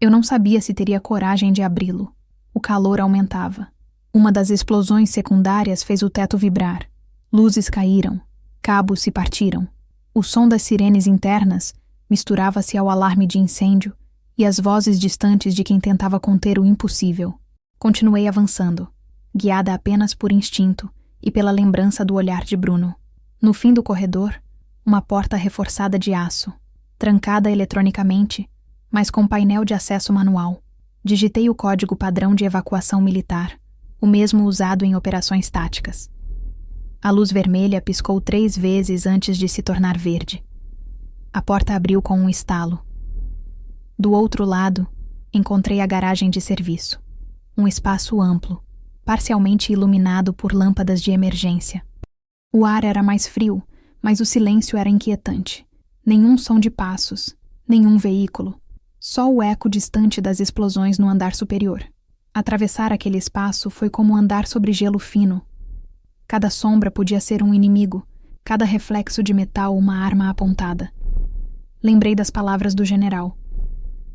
Eu não sabia se teria coragem de abri-lo. O calor aumentava. Uma das explosões secundárias fez o teto vibrar. Luzes caíram. Cabos se partiram. O som das sirenes internas misturava-se ao alarme de incêndio e às vozes distantes de quem tentava conter o impossível. Continuei avançando, guiada apenas por instinto e pela lembrança do olhar de Bruno. No fim do corredor, uma porta reforçada de aço, trancada eletronicamente, mas com painel de acesso manual. Digitei o código padrão de evacuação militar, o mesmo usado em operações táticas. A luz vermelha piscou 3 vezes antes de se tornar verde. A porta abriu com um estalo. Do outro lado, encontrei a garagem de serviço. Um espaço amplo, parcialmente iluminado por lâmpadas de emergência. O ar era mais frio, mas o silêncio era inquietante. Nenhum som de passos, nenhum veículo. Só o eco distante das explosões no andar superior. Atravessar aquele espaço foi como andar sobre gelo fino. Cada sombra podia ser um inimigo, cada reflexo de metal uma arma apontada. Lembrei das palavras do general.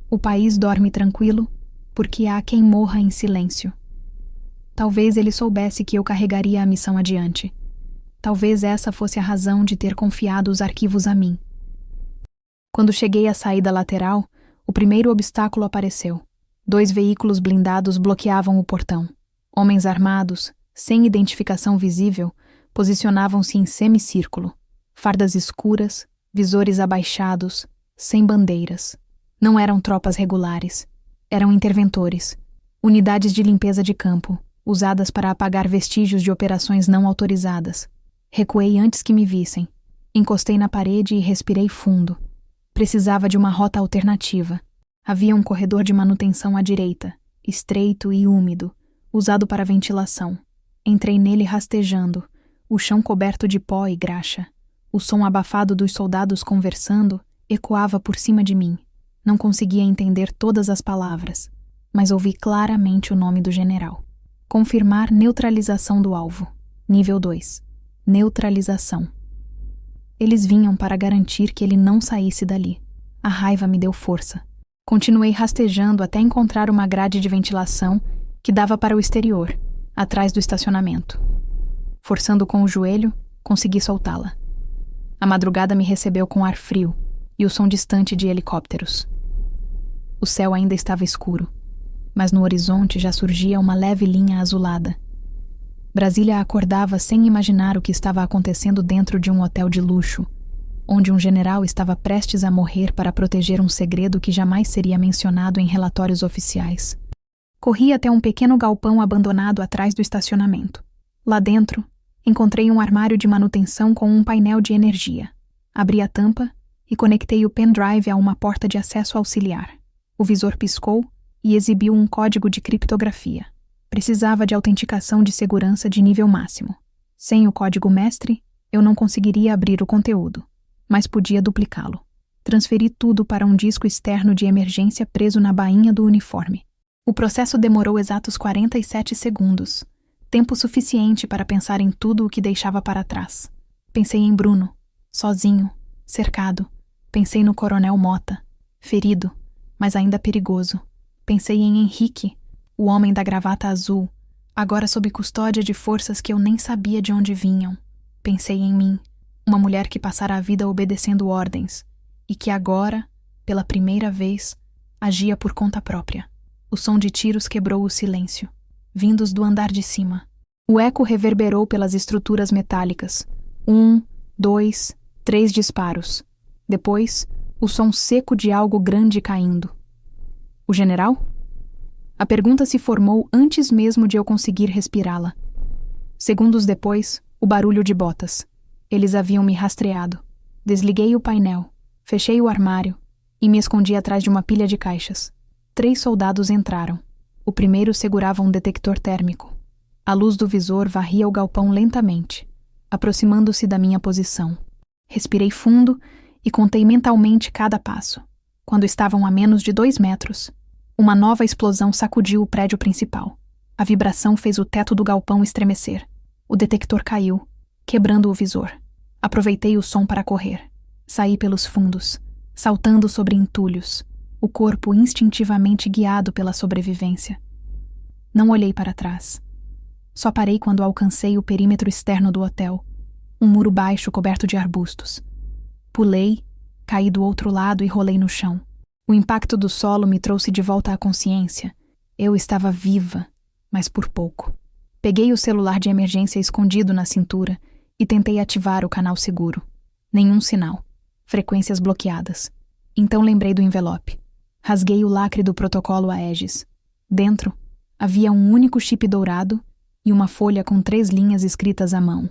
O país dorme tranquilo, porque há quem morra em silêncio. Talvez ele soubesse que eu carregaria a missão adiante. Talvez essa fosse a razão de ter confiado os arquivos a mim. Quando cheguei à saída lateral, o primeiro obstáculo apareceu. 2 veículos blindados bloqueavam o portão. Homens armados, sem identificação visível, posicionavam-se em semicírculo. Fardas escuras, visores abaixados, sem bandeiras. Não eram tropas regulares. Eram interventores. Unidades de limpeza de campo, usadas para apagar vestígios de operações não autorizadas. Recuei antes que me vissem. Encostei na parede e respirei fundo. Precisava de uma rota alternativa. Havia um corredor de manutenção à direita, estreito e úmido, usado para ventilação. Entrei nele rastejando, o chão coberto de pó e graxa. O som abafado dos soldados conversando ecoava por cima de mim. Não conseguia entender todas as palavras, mas ouvi claramente o nome do general. Confirmar neutralização do alvo. Nível 2. Neutralização. Eles vinham para garantir que ele não saísse dali. A raiva me deu força. Continuei rastejando até encontrar uma grade de ventilação que dava para o exterior, atrás do estacionamento. Forçando com o joelho, consegui soltá-la. A madrugada me recebeu com ar frio e o som distante de helicópteros. O céu ainda estava escuro, mas no horizonte já surgia uma leve linha azulada. Brasília acordava sem imaginar o que estava acontecendo dentro de um hotel de luxo, onde um general estava prestes a morrer para proteger um segredo que jamais seria mencionado em relatórios oficiais. Corri até um pequeno galpão abandonado atrás do estacionamento. Lá dentro, encontrei um armário de manutenção com um painel de energia. Abri a tampa e conectei o pendrive a uma porta de acesso auxiliar. O visor piscou e exibiu um código de criptografia. Precisava de autenticação de segurança de nível máximo. Sem o código mestre, eu não conseguiria abrir o conteúdo, mas podia duplicá-lo. Transferi tudo para um disco externo de emergência preso na bainha do uniforme. O processo demorou exatos 47 segundos, tempo suficiente para pensar em tudo o que deixava para trás. Pensei em Bruno, sozinho, cercado. Pensei no Coronel Mota, ferido, mas ainda perigoso. Pensei em Henrique, o homem da gravata azul, agora sob custódia de forças que eu nem sabia de onde vinham. Pensei em mim, uma mulher que passara a vida obedecendo ordens, e que agora, pela primeira vez, agia por conta própria. O som de tiros quebrou o silêncio, vindos do andar de cima. O eco reverberou pelas estruturas metálicas. 1, 2, 3 disparos. Depois, o som seco de algo grande caindo. O general? A pergunta se formou antes mesmo de eu conseguir respirá-la. Segundos depois, o barulho de botas. Eles haviam me rastreado. Desliguei o painel, fechei o armário e me escondi atrás de uma pilha de caixas. 3 soldados entraram. O primeiro segurava um detector térmico. A luz do visor varria o galpão lentamente, aproximando-se da minha posição. Respirei fundo e contei mentalmente cada passo. Quando estavam a menos de 2 metros, uma nova explosão sacudiu o prédio principal. A vibração fez o teto do galpão estremecer. O detector caiu, quebrando o visor. Aproveitei o som para correr. Saí pelos fundos, saltando sobre entulhos. o corpo instintivamente guiado pela sobrevivência. Não olhei para trás. Só parei quando alcancei o perímetro externo do hotel, um muro baixo coberto de arbustos. Pulei, caí do outro lado e rolei no chão. O impacto do solo me trouxe de volta à consciência. Eu estava viva, mas por pouco. Peguei o celular de emergência escondido na cintura e tentei ativar o canal seguro. Nenhum sinal. Frequências bloqueadas. Então lembrei do envelope. Rasguei o lacre do protocolo Aegis. Dentro, havia um único chip dourado e uma folha com 3 linhas escritas à mão.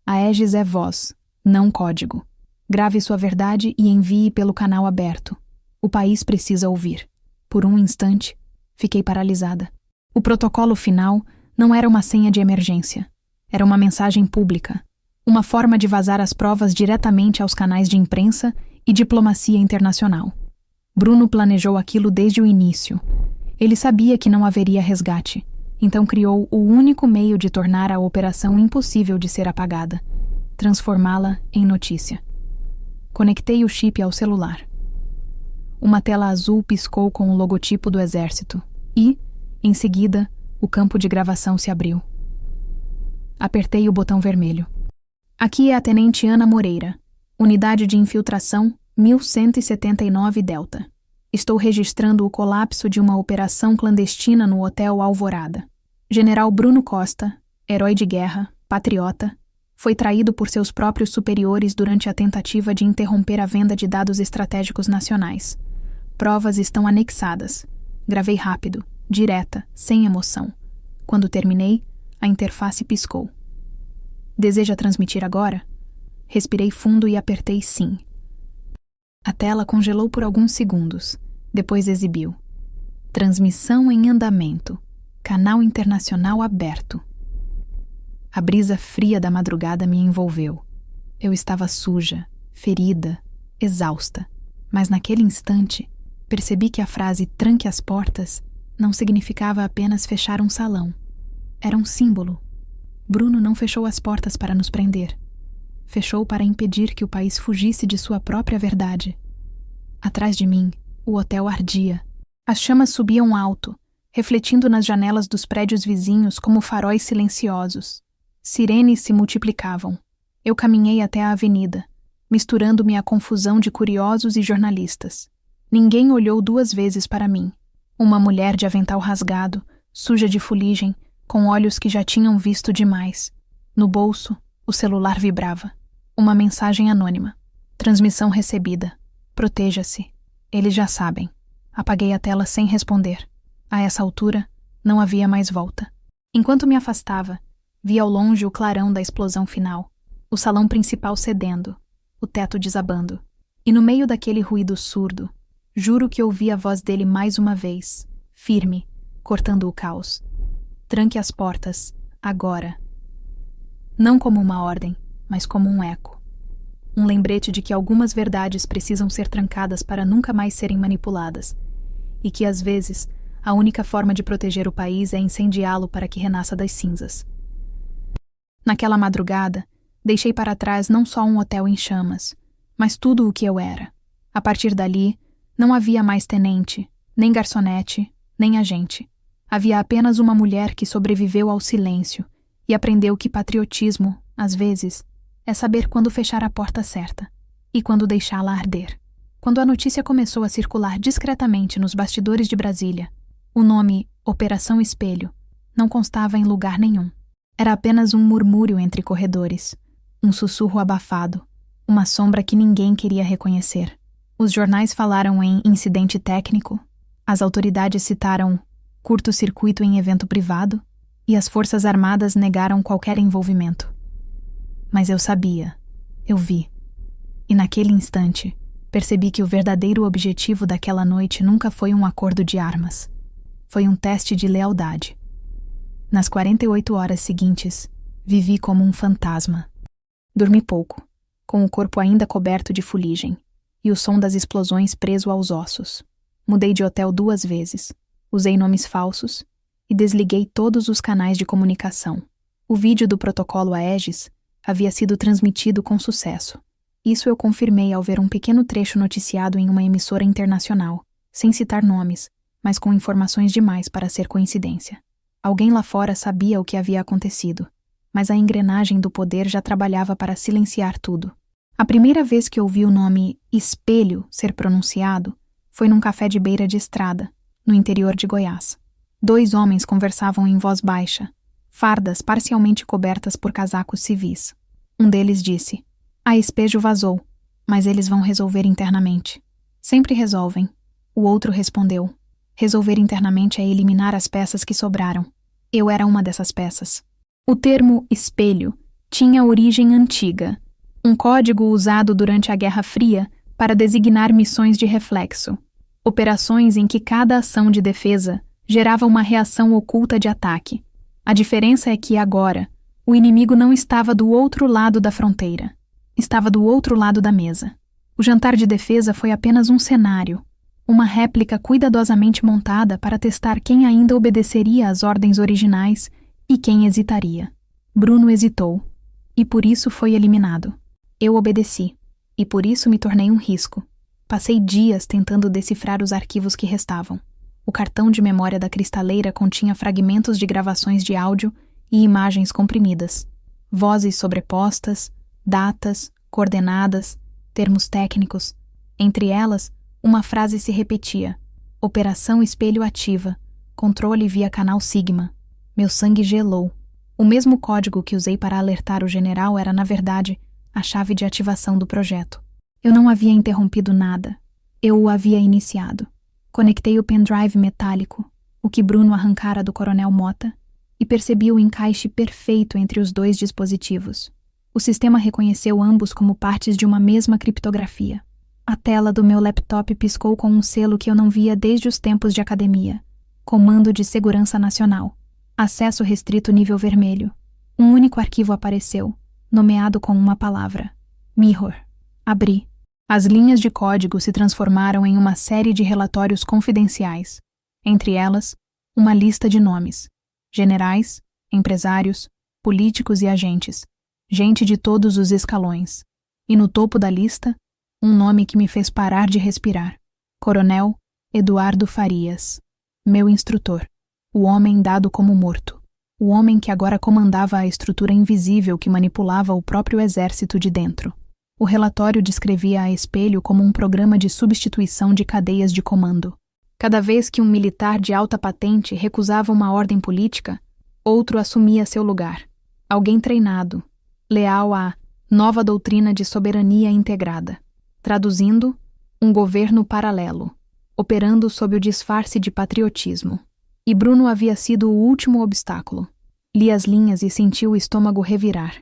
Aegis é voz, não código. Grave sua verdade e envie pelo canal aberto. O país precisa ouvir. Por um instante, fiquei paralisada. O protocolo final não era uma senha de emergência. Era uma mensagem pública. Uma forma de vazar as provas diretamente aos canais de imprensa e diplomacia internacional. Bruno planejou aquilo desde o início. Ele sabia que não haveria resgate, então criou o único meio de tornar a operação impossível de ser apagada, transformá-la em notícia. Conectei o chip ao celular. Uma tela azul piscou com o logotipo do exército e, em seguida, o campo de gravação se abriu. Apertei o botão vermelho. Aqui é a Tenente Ana Moreira, Unidade de Infiltração 1179 Delta. Estou registrando o colapso de uma operação clandestina no Hotel Alvorada. General Bruno Costa, herói de guerra, patriota, foi traído por seus próprios superiores durante a tentativa de interromper a venda de dados estratégicos nacionais. Provas estão anexadas. Gravei rápido, direta, sem emoção. Quando terminei, a interface piscou. Deseja transmitir agora? Respirei fundo e apertei sim. A tela congelou por alguns segundos. Depois exibiu. Transmissão em andamento. Canal internacional aberto. A brisa fria da madrugada me envolveu. Eu estava suja, ferida, exausta. Mas naquele instante, percebi que a frase "tranque as portas" não significava apenas fechar um salão. Era um símbolo. Bruno não fechou as portas para nos prender. Fechou para impedir que o país fugisse de sua própria verdade. Atrás de mim, o hotel ardia. As chamas subiam alto, refletindo nas janelas dos prédios vizinhos como faróis silenciosos. Sirenes se multiplicavam. Eu caminhei até a avenida, misturando-me à confusão de curiosos e jornalistas. Ninguém olhou 2 vezes para mim. Uma mulher de avental rasgado, suja de fuligem, com olhos que já tinham visto demais. No bolso, o celular vibrava. Uma mensagem anônima. Transmissão recebida. Proteja-se. Eles já sabem. Apaguei a tela sem responder. A essa altura, não havia mais volta. Enquanto me afastava, vi ao longe o clarão da explosão final. O salão principal cedendo. O teto desabando. E no meio daquele ruído surdo, juro que ouvi a voz dele mais uma vez, firme, cortando o caos. Tranque as portas, agora. Não como uma ordem, mas como um eco. Um lembrete de que algumas verdades precisam ser trancadas para nunca mais serem manipuladas, e que, às vezes, a única forma de proteger o país é incendiá-lo para que renasça das cinzas. Naquela madrugada, deixei para trás não só um hotel em chamas, mas tudo o que eu era. A partir dali, não havia mais tenente, nem garçonete, nem agente. Havia apenas uma mulher que sobreviveu ao silêncio e aprendeu que patriotismo, às vezes, é saber quando fechar a porta certa e quando deixá-la arder. Quando a notícia começou a circular discretamente nos bastidores de Brasília, o nome Operação Espelho não constava em lugar nenhum. Era apenas um murmúrio entre corredores, um sussurro abafado, uma sombra que ninguém queria reconhecer. Os jornais falaram em incidente técnico, as autoridades citaram curto-circuito em evento privado e as Forças Armadas negaram qualquer envolvimento. Mas eu sabia, eu vi. E naquele instante, percebi que o verdadeiro objetivo daquela noite nunca foi um acordo de armas. Foi um teste de lealdade. Nas 48 horas seguintes, vivi como um fantasma. Dormi pouco, com o corpo ainda coberto de fuligem, e o som das explosões preso aos ossos. Mudei de hotel 2 vezes, usei nomes falsos e desliguei todos os canais de comunicação. O vídeo do protocolo Aegis havia sido transmitido com sucesso. Isso eu confirmei ao ver um pequeno trecho noticiado em uma emissora internacional. sem citar nomes, mas com informações demais para ser coincidência. Alguém lá fora sabia o que havia acontecido, mas a engrenagem do poder já trabalhava para silenciar tudo. A primeira vez que ouvi o nome espelho ser pronunciado foi num café de beira de estrada, no interior de Goiás. 2 homens conversavam em voz baixa, fardas parcialmente cobertas por casacos civis. Um deles disse: "A Espejo vazou, mas eles vão resolver internamente." "Sempre resolvem." O outro respondeu: "Resolver internamente é eliminar as peças que sobraram." Eu era uma dessas peças. O termo espelho tinha origem antiga, um código usado durante a Guerra Fria para designar missões de reflexo, operações em que cada ação de defesa gerava uma reação oculta de ataque. A diferença é que agora, o inimigo não estava do outro lado da fronteira, estava do outro lado da mesa. O jantar de defesa foi apenas um cenário, uma réplica cuidadosamente montada para testar quem ainda obedeceria às ordens originais e quem hesitaria. Bruno hesitou, e por isso foi eliminado. Eu obedeci, e por isso me tornei um risco. Passei dias tentando decifrar os arquivos que restavam. O cartão de memória da cristaleira continha fragmentos de gravações de áudio e imagens comprimidas, vozes sobrepostas, datas, coordenadas, termos técnicos. Entre elas, uma frase se repetia: "Operação Espelho ativa, controle via canal Sigma." Meu sangue gelou. O mesmo código que usei para alertar o general era, na verdade, a chave de ativação do projeto. Eu não havia interrompido nada. Eu o havia iniciado. Conectei o pendrive metálico, o que Bruno arrancara do Coronel Mota, e percebi o encaixe perfeito entre os 2 dispositivos. O sistema reconheceu ambos como partes de uma mesma criptografia. A tela do meu laptop piscou com um selo que eu não via desde os tempos de academia: Comando de Segurança Nacional. Acesso restrito nível vermelho. Um único arquivo apareceu, nomeado com uma palavra: Mirror. Abri. As linhas de código se transformaram em uma série de relatórios confidenciais. Entre elas, uma lista de nomes: generais, empresários, políticos e agentes. Gente de todos os escalões. E no topo da lista, um nome que me fez parar de respirar: Coronel Eduardo Farias. Meu instrutor. O homem dado como morto. O homem que agora comandava a estrutura invisível que manipulava o próprio exército de dentro. O relatório descrevia a Espelho como um programa de substituição de cadeias de comando. Cada vez que um militar de alta patente recusava uma ordem política, outro assumia seu lugar. Alguém treinado, leal à nova doutrina de soberania integrada. Traduzindo, um governo paralelo, operando sob o disfarce de patriotismo. E Bruno havia sido o último obstáculo. Li as linhas e senti o estômago revirar.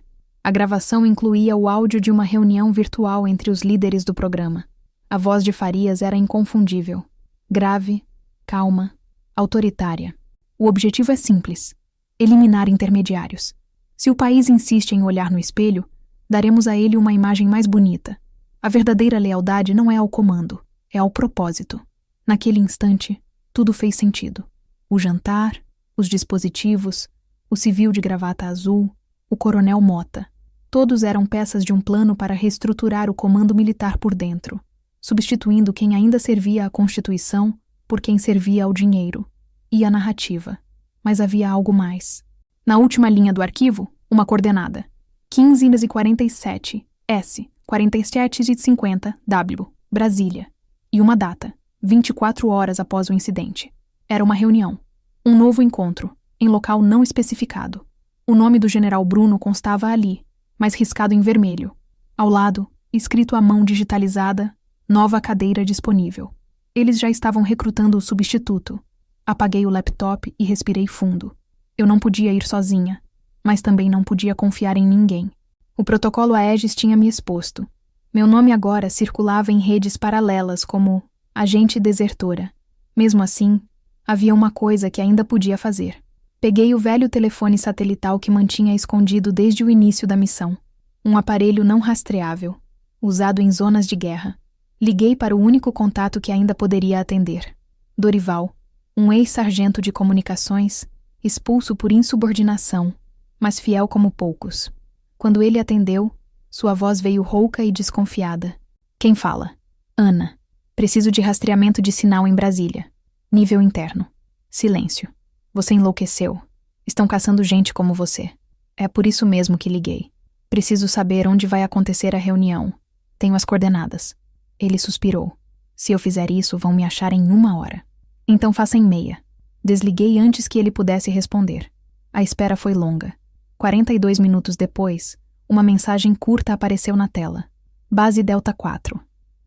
A gravação incluía o áudio de uma reunião virtual entre os líderes do programa. A voz de Farias era inconfundível. Grave, calma, autoritária. O objetivo é simples: eliminar intermediários. Se o país insiste em olhar no espelho, daremos a ele uma imagem mais bonita. A verdadeira lealdade não é ao comando, é ao propósito. Naquele instante, tudo fez sentido. O jantar, os dispositivos, o civil de gravata azul, o coronel Mota. Todos eram peças de um plano para reestruturar o comando militar por dentro, substituindo quem ainda servia à Constituição por quem servia ao dinheiro e à narrativa. Mas havia algo mais. Na última linha do arquivo, uma coordenada: 15h47, S, 47h50, W, Brasília. E uma data: 24 horas após o incidente. Era uma reunião. Um novo encontro, em local não especificado. O nome do general Bruno constava ali, mas riscado em vermelho. Ao lado, escrito à mão digitalizada: nova cadeira disponível. Eles já estavam recrutando o substituto. Apaguei o laptop e respirei fundo. Eu não podia ir sozinha, mas também não podia confiar em ninguém. O protocolo Aegis tinha me exposto. Meu nome agora circulava em redes paralelas como agente desertora. Mesmo assim, havia uma coisa que ainda podia fazer. Peguei o velho telefone satelital que mantinha escondido desde o início da missão. Um aparelho não rastreável, usado em zonas de guerra. Liguei para o único contato que ainda poderia atender: Dorival, um ex-sargento de comunicações, expulso por insubordinação, mas fiel como poucos. Quando ele atendeu, sua voz veio rouca e desconfiada. "Quem fala?" "Ana." Preciso de rastreamento de sinal em Brasília. Nível interno. Silêncio. Você enlouqueceu. Estão caçando gente como você. É por isso mesmo que liguei. Preciso saber onde vai acontecer a reunião. Tenho as coordenadas. Ele suspirou. Se eu fizer isso, vão me achar em 1 hora. Então faça em meia. Desliguei antes que ele pudesse responder. A espera foi longa. 42 minutos depois, uma mensagem curta apareceu na tela. Base Delta 4.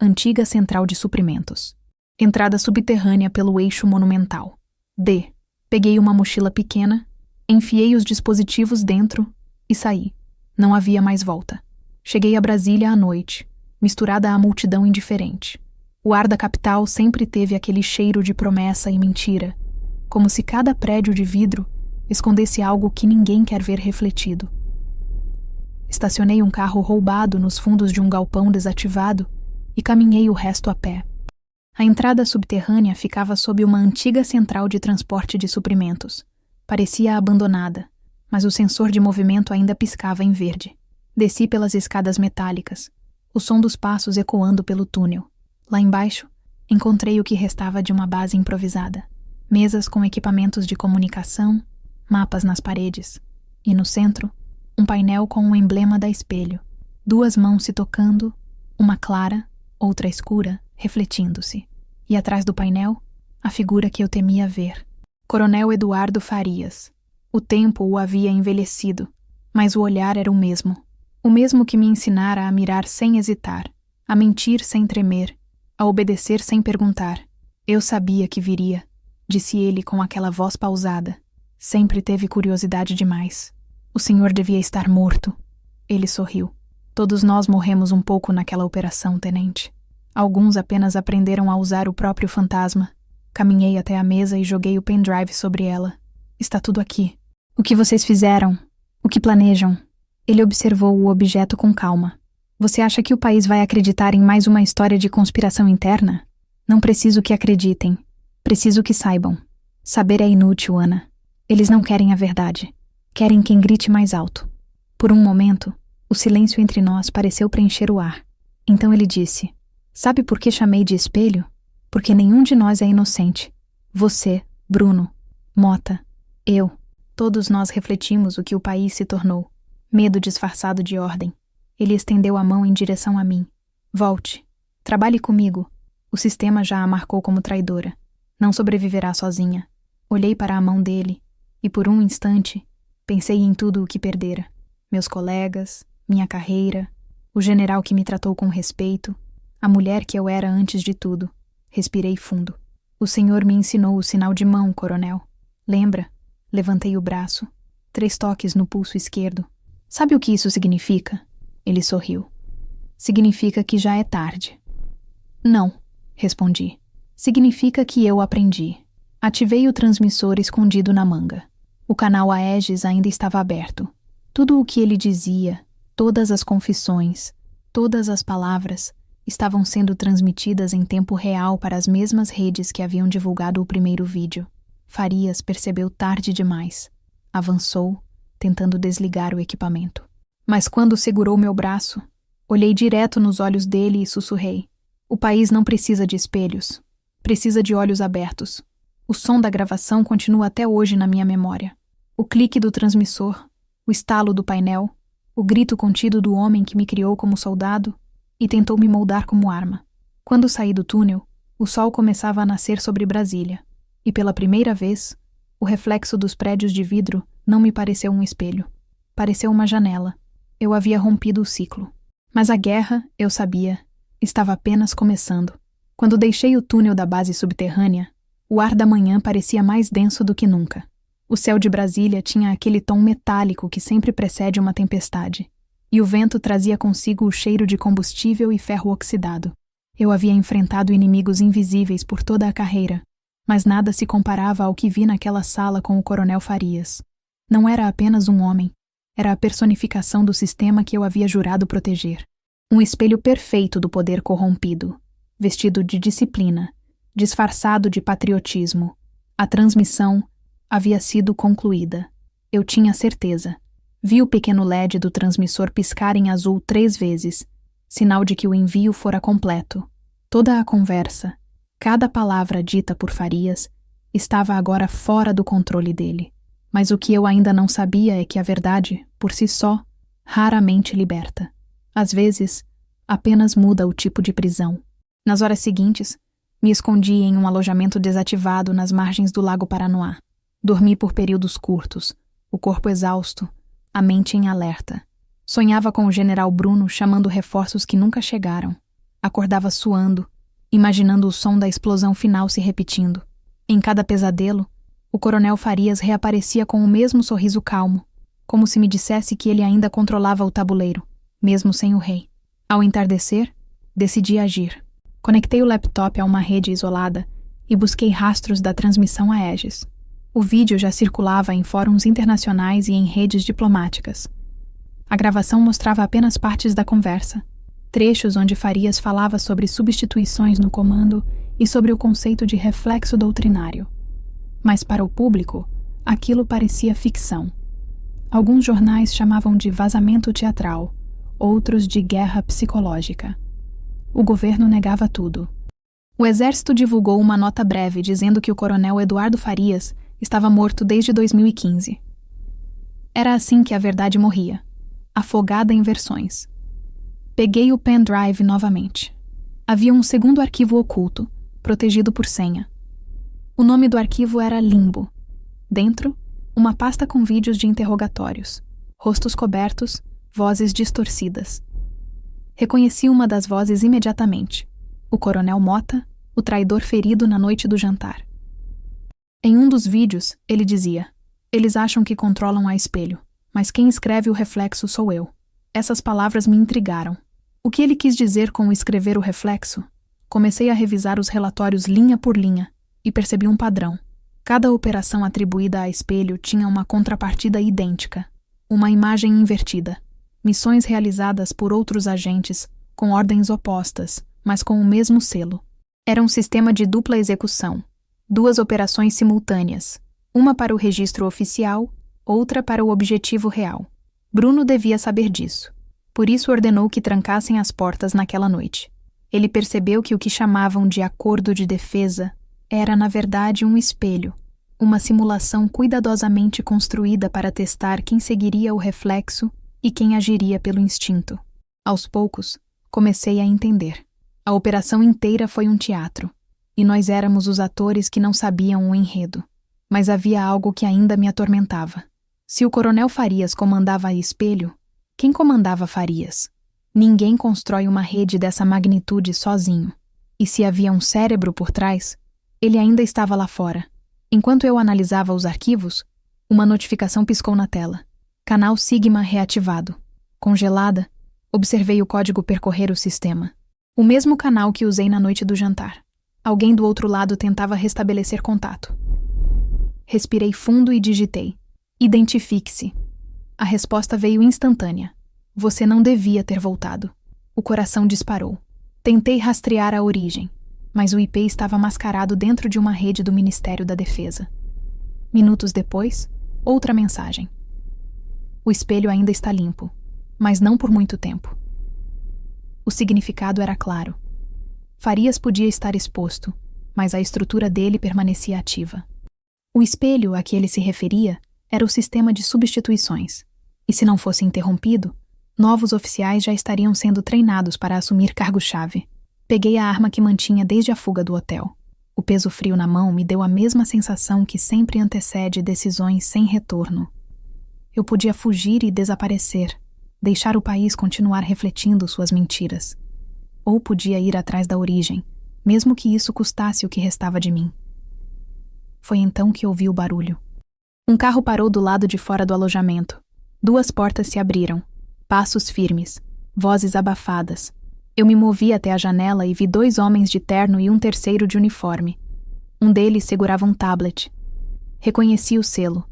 Antiga central de suprimentos. Entrada subterrânea pelo eixo monumental. D. Peguei uma mochila pequena, enfiei os dispositivos dentro e saí. Não havia mais volta. Cheguei a Brasília à noite, misturada à multidão indiferente. O ar da capital sempre teve aquele cheiro de promessa e mentira, como se cada prédio de vidro escondesse algo que ninguém quer ver refletido. Estacionei um carro roubado nos fundos de um galpão desativado e caminhei o resto a pé. A entrada subterrânea ficava sob uma antiga central de transporte de suprimentos. Parecia abandonada, mas o sensor de movimento ainda piscava em verde. Desci pelas escadas metálicas, o som dos passos ecoando pelo túnel. Lá embaixo, encontrei o que restava de uma base improvisada. Mesas com equipamentos de comunicação, mapas nas paredes. E no centro, um painel com o emblema da espelho. 2 mãos se tocando, uma clara, outra escura, refletindo-se. E atrás do painel, a figura que eu temia ver. Coronel Eduardo Farias. O tempo o havia envelhecido, mas o olhar era o mesmo. O mesmo que me ensinara a mirar sem hesitar, a mentir sem tremer, a obedecer sem perguntar. Eu sabia que viria, disse ele com aquela voz pausada. Sempre teve curiosidade demais. O senhor devia estar morto. Ele sorriu. Todos nós morremos um pouco naquela operação, tenente. Alguns apenas aprenderam a usar o próprio fantasma. Caminhei até a mesa e joguei o pendrive sobre ela. Está tudo aqui. O que vocês fizeram? O que planejam? Ele observou o objeto com calma. Você acha que o país vai acreditar em mais uma história de conspiração interna? Não preciso que acreditem. Preciso que saibam. Saber é inútil, Ana. Eles não querem a verdade. Querem quem grite mais alto. Por um momento, o silêncio entre nós pareceu preencher o ar. Então ele disse: Sabe por que chamei de espelho? Porque nenhum de nós é inocente. Você, Bruno, Mota, eu. Todos nós refletimos o que o país se tornou. Medo disfarçado de ordem. Ele estendeu a mão em direção a mim. Volte. Trabalhe comigo. O sistema já a marcou como traidora. Não sobreviverá sozinha. Olhei para a mão dele e, por um instante, pensei em tudo o que perdera. Meus colegas, minha carreira, o general que me tratou com respeito, a mulher que eu era antes de tudo. Respirei fundo. O senhor me ensinou o sinal de mão, coronel. Lembra? Levantei o braço. 3 toques no pulso esquerdo. Sabe o que isso significa? Ele sorriu. Significa que já é tarde. Não, respondi. Significa que eu aprendi. Ativei o transmissor escondido na manga. O canal Aegis ainda estava aberto. Tudo o que ele dizia, todas as confissões, todas as palavras, estavam sendo transmitidas em tempo real para as mesmas redes que haviam divulgado o primeiro vídeo. Farias percebeu tarde demais. Avançou, tentando desligar o equipamento. Mas quando segurou meu braço, olhei direto nos olhos dele e sussurrei. O país não precisa de espelhos. Precisa de olhos abertos. O som da gravação continua até hoje na minha memória. O clique do transmissor, o estalo do painel, o grito contido do homem que me criou como soldado e tentou me moldar como arma. Quando saí do túnel, o sol começava a nascer sobre Brasília, e pela primeira vez, o reflexo dos prédios de vidro não me pareceu um espelho. Pareceu uma janela. Eu havia rompido o ciclo. Mas a guerra, eu sabia, estava apenas começando. Quando deixei o túnel da base subterrânea, o ar da manhã parecia mais denso do que nunca. O céu de Brasília tinha aquele tom metálico que sempre precede uma tempestade, e o vento trazia consigo o cheiro de combustível e ferro oxidado. Eu havia enfrentado inimigos invisíveis por toda a carreira, mas nada se comparava ao que vi naquela sala com o coronel Farias. Não era apenas um homem, era a personificação do sistema que eu havia jurado proteger. Um espelho perfeito do poder corrompido, vestido de disciplina, disfarçado de patriotismo. A transmissão havia sido concluída. Eu tinha certeza. Vi o pequeno LED do transmissor piscar em azul 3 vezes, sinal de que o envio fora completo. Toda a conversa, cada palavra dita por Farias, estava agora fora do controle dele. Mas o que eu ainda não sabia é que a verdade, por si só, raramente liberta. Às vezes, apenas muda o tipo de prisão. Nas horas seguintes, me escondi em um alojamento desativado nas margens do Lago Paranoá. Dormi por períodos curtos, o corpo exausto, a mente em alerta. Sonhava com o general Bruno chamando reforços que nunca chegaram. Acordava suando, imaginando o som da explosão final se repetindo. Em cada pesadelo, o coronel Farias reaparecia com o mesmo sorriso calmo, como se me dissesse que ele ainda controlava o tabuleiro, mesmo sem o rei. Ao entardecer, decidi agir. Conectei o laptop a uma rede isolada e busquei rastros da transmissão a Aegis. O vídeo já circulava em fóruns internacionais e em redes diplomáticas. A gravação mostrava apenas partes da conversa, trechos onde Farias falava sobre substituições no comando e sobre o conceito de reflexo doutrinário. Mas para o público, aquilo parecia ficção. Alguns jornais chamavam de vazamento teatral, outros de guerra psicológica. O governo negava tudo. O exército divulgou uma nota breve dizendo que o coronel Eduardo Farias estava morto desde 2015. Era assim que a verdade morria, afogada em versões. Peguei o pendrive novamente. Havia um segundo arquivo oculto, protegido por senha. O nome do arquivo era Limbo. Dentro, uma pasta com vídeos de interrogatórios, rostos cobertos, vozes distorcidas. Reconheci uma das vozes imediatamente. O coronel Mota, o traidor ferido na noite do jantar. Em um dos vídeos, ele dizia: "Eles acham que controlam a espelho, mas quem escreve o reflexo sou eu." Essas palavras me intrigaram. O que ele quis dizer com escrever o reflexo? Comecei a revisar os relatórios linha por linha e percebi um padrão. Cada operação atribuída a espelho tinha uma contrapartida idêntica, uma imagem invertida. Missões realizadas por outros agentes, com ordens opostas, mas com o mesmo selo. Era um sistema de dupla execução. 2 operações simultâneas, uma para o registro oficial, outra para o objetivo real. Bruno devia saber disso. Por isso ordenou que trancassem as portas naquela noite. Ele percebeu que o que chamavam de acordo de defesa era, na verdade, um espelho, uma simulação cuidadosamente construída para testar quem seguiria o reflexo e quem agiria pelo instinto. Aos poucos, comecei a entender. A operação inteira foi um teatro, e nós éramos os atores que não sabiam o enredo. Mas havia algo que ainda me atormentava. Se o coronel Farias comandava a espelho, quem comandava Farias? Ninguém constrói uma rede dessa magnitude sozinho. E se havia um cérebro por trás, ele ainda estava lá fora. Enquanto eu analisava os arquivos, uma notificação piscou na tela. Canal Sigma reativado. Congelada, observei o código percorrer o sistema. O mesmo canal que usei na noite do jantar. Alguém do outro lado tentava restabelecer contato. Respirei fundo e digitei: "Identifique-se." A resposta veio instantânea. "Você não devia ter voltado." O coração disparou. Tentei rastrear a origem, mas o IP estava mascarado dentro de uma rede do Ministério da Defesa. Minutos depois, outra mensagem: "O espelho ainda está limpo, mas não por muito tempo." O significado era claro. Farias podia estar exposto, mas a estrutura dele permanecia ativa. O espelho a que ele se referia era o sistema de substituições, e se não fosse interrompido, novos oficiais já estariam sendo treinados para assumir cargo-chave. Peguei a arma que mantinha desde a fuga do hotel. O peso frio na mão me deu a mesma sensação que sempre antecede decisões sem retorno. Eu podia fugir e desaparecer, deixar o país continuar refletindo suas mentiras. Ou podia ir atrás da origem, mesmo que isso custasse o que restava de mim. Foi então que ouvi o barulho. Um carro parou do lado de fora do alojamento. 2 portas se abriram. Passos firmes. Vozes abafadas. Eu me movi até a janela e vi 2 homens de terno e um terceiro de uniforme. Um deles segurava um tablet. Reconheci o selo.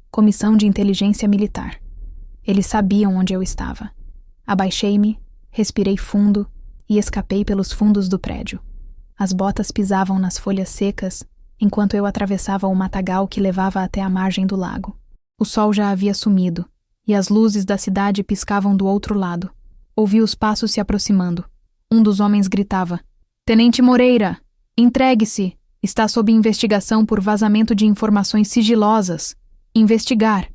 Comissão de Inteligência Militar. Eles sabiam onde eu estava. Abaixei-me, respirei fundo e escapei pelos fundos do prédio. As botas pisavam nas folhas secas enquanto eu atravessava o matagal que levava até a margem do lago. O sol já havia sumido e as luzes da cidade piscavam do outro lado. Ouvi os passos se aproximando. Um dos homens gritava: Tenente Moreira, entregue-se! Está sob investigação por vazamento de informações sigilosas. Investigar.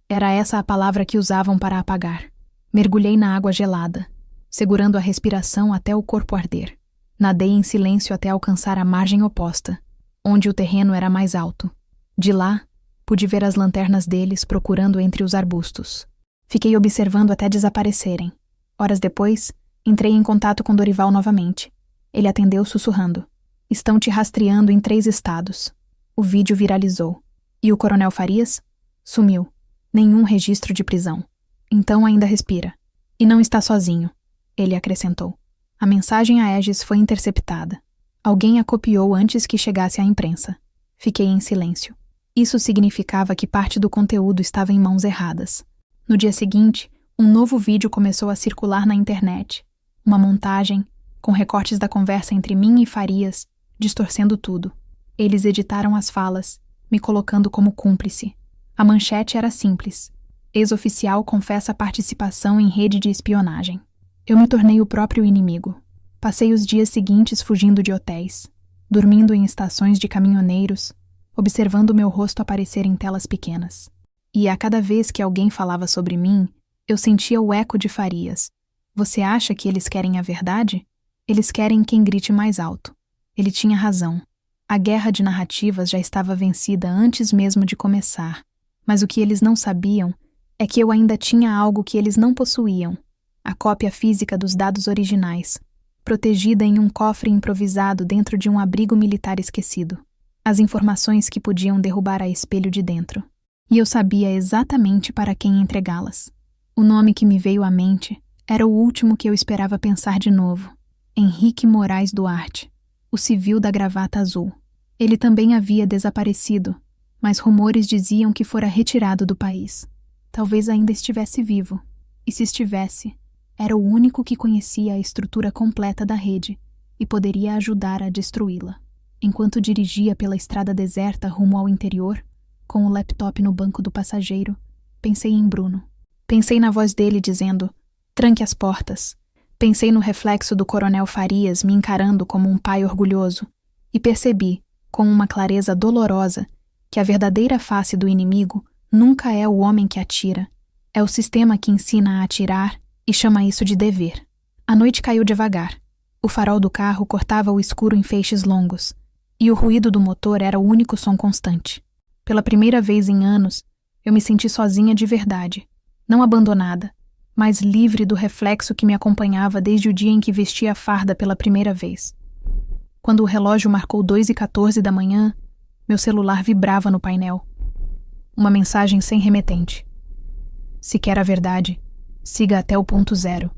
Era essa a palavra que usavam para apagar. Mergulhei na água gelada, segurando a respiração até o corpo arder. Nadei em silêncio até alcançar a margem oposta, onde o terreno era mais alto. De lá, pude ver as lanternas deles procurando entre os arbustos. Fiquei observando até desaparecerem. Horas depois, entrei em contato com Dorival novamente. Ele atendeu sussurrando. Estão te rastreando em 3 estados. O vídeo viralizou. E o Coronel Farias? Sumiu. Nenhum registro de prisão. Então ainda respira. E não está sozinho, ele acrescentou. A mensagem a Aegis foi interceptada. Alguém a copiou antes que chegasse à imprensa. Fiquei em silêncio. Isso significava que parte do conteúdo estava em mãos erradas. No dia seguinte, um novo vídeo começou a circular na internet. Uma montagem, com recortes da conversa entre mim e Farias, distorcendo tudo. Eles editaram as falas, me colocando como cúmplice. A manchete era simples. Ex-oficial confessa participação em rede de espionagem. Eu me tornei o próprio inimigo. Passei os dias seguintes fugindo de hotéis, dormindo em estações de caminhoneiros, observando meu rosto aparecer em telas pequenas. E a cada vez que alguém falava sobre mim, eu sentia o eco de Farias. Você acha que eles querem a verdade? Eles querem quem grite mais alto. Ele tinha razão. A guerra de narrativas já estava vencida antes mesmo de começar. Mas o que eles não sabiam é que eu ainda tinha algo que eles não possuíam. A cópia física dos dados originais, protegida em um cofre improvisado dentro de um abrigo militar esquecido. As informações que podiam derrubar a espelho de dentro. E eu sabia exatamente para quem entregá-las. O nome que me veio à mente era o último que eu esperava pensar de novo. Henrique Moraes Duarte, o civil da gravata azul. Ele também havia desaparecido, mas rumores diziam que fora retirado do país. Talvez ainda estivesse vivo. E se estivesse, era o único que conhecia a estrutura completa da rede e poderia ajudar a destruí-la. Enquanto dirigia pela estrada deserta rumo ao interior, com o laptop no banco do passageiro, pensei em Bruno. Pensei na voz dele dizendo, tranque as portas. Pensei no reflexo do Coronel Farias me encarando como um pai orgulhoso e percebi, com uma clareza dolorosa, que a verdadeira face do inimigo nunca é o homem que atira. É o sistema que ensina a atirar e chama isso de dever. A noite caiu devagar. O farol do carro cortava o escuro em feixes longos, e o ruído do motor era o único som constante. Pela primeira vez em anos, eu me senti sozinha de verdade, não abandonada, mas livre do reflexo que me acompanhava desde o dia em que vesti a farda pela primeira vez. Quando o relógio marcou 2h14 da manhã, meu celular vibrava no painel. Uma mensagem sem remetente. Se quer a verdade, siga até o ponto zero.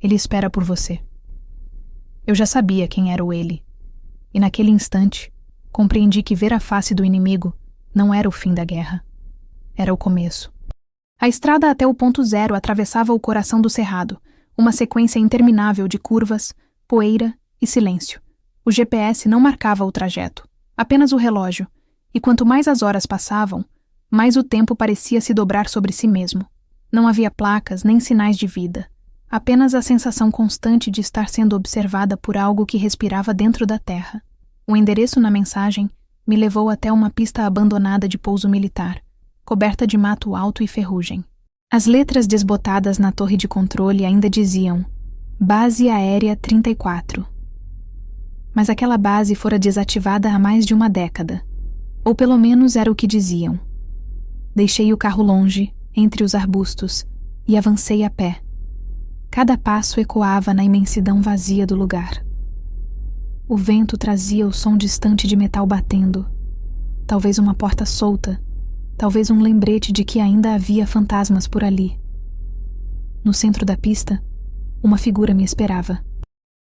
Ele espera por você. Eu já sabia quem era o ele. E naquele instante, compreendi que ver a face do inimigo não era o fim da guerra. Era o começo. A estrada até o ponto zero atravessava o coração do cerrado, uma sequência interminável de curvas, poeira e silêncio. O GPS não marcava o trajeto, apenas o relógio, e quanto mais as horas passavam, mais o tempo parecia se dobrar sobre si mesmo. Não havia placas nem sinais de vida, apenas a sensação constante de estar sendo observada por algo que respirava dentro da terra. O endereço na mensagem me levou até uma pista abandonada de pouso militar, coberta de mato alto e ferrugem. As letras desbotadas na torre de controle ainda diziam Base Aérea 34. Mas aquela base fora desativada há mais de uma década. Ou pelo menos era o que diziam. Deixei o carro longe, entre os arbustos, e avancei a pé. Cada passo ecoava na imensidão vazia do lugar. O vento trazia o som distante de metal batendo. Talvez uma porta solta, talvez um lembrete de que ainda havia fantasmas por ali. No centro da pista, uma figura me esperava.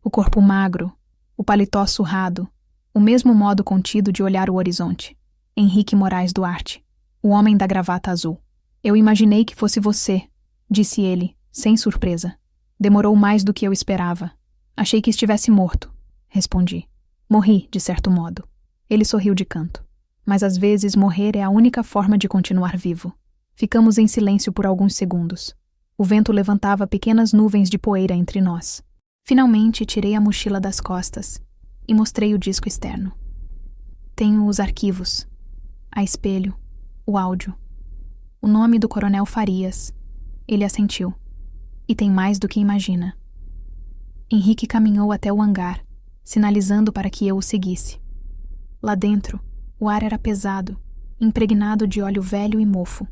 O corpo magro, o paletó surrado, o mesmo modo contido de olhar o horizonte. Henrique Moraes Duarte, o homem da gravata azul. Eu imaginei que fosse você, disse ele, sem surpresa. Demorou mais do que eu esperava. Achei que estivesse morto, respondi. Morri, de certo modo. Ele sorriu de canto. Mas às vezes morrer é a única forma de continuar vivo. Ficamos em silêncio por alguns segundos. O vento levantava pequenas nuvens de poeira entre nós. Finalmente tirei a mochila das costas e mostrei o disco externo. Tenho os arquivos, a espelho, o áudio, o nome do Coronel Farias. Ele assentiu. E tem mais do que imagina. Henrique caminhou até o hangar, sinalizando para que eu o seguisse. Lá dentro, o ar era pesado, impregnado de óleo velho e mofo.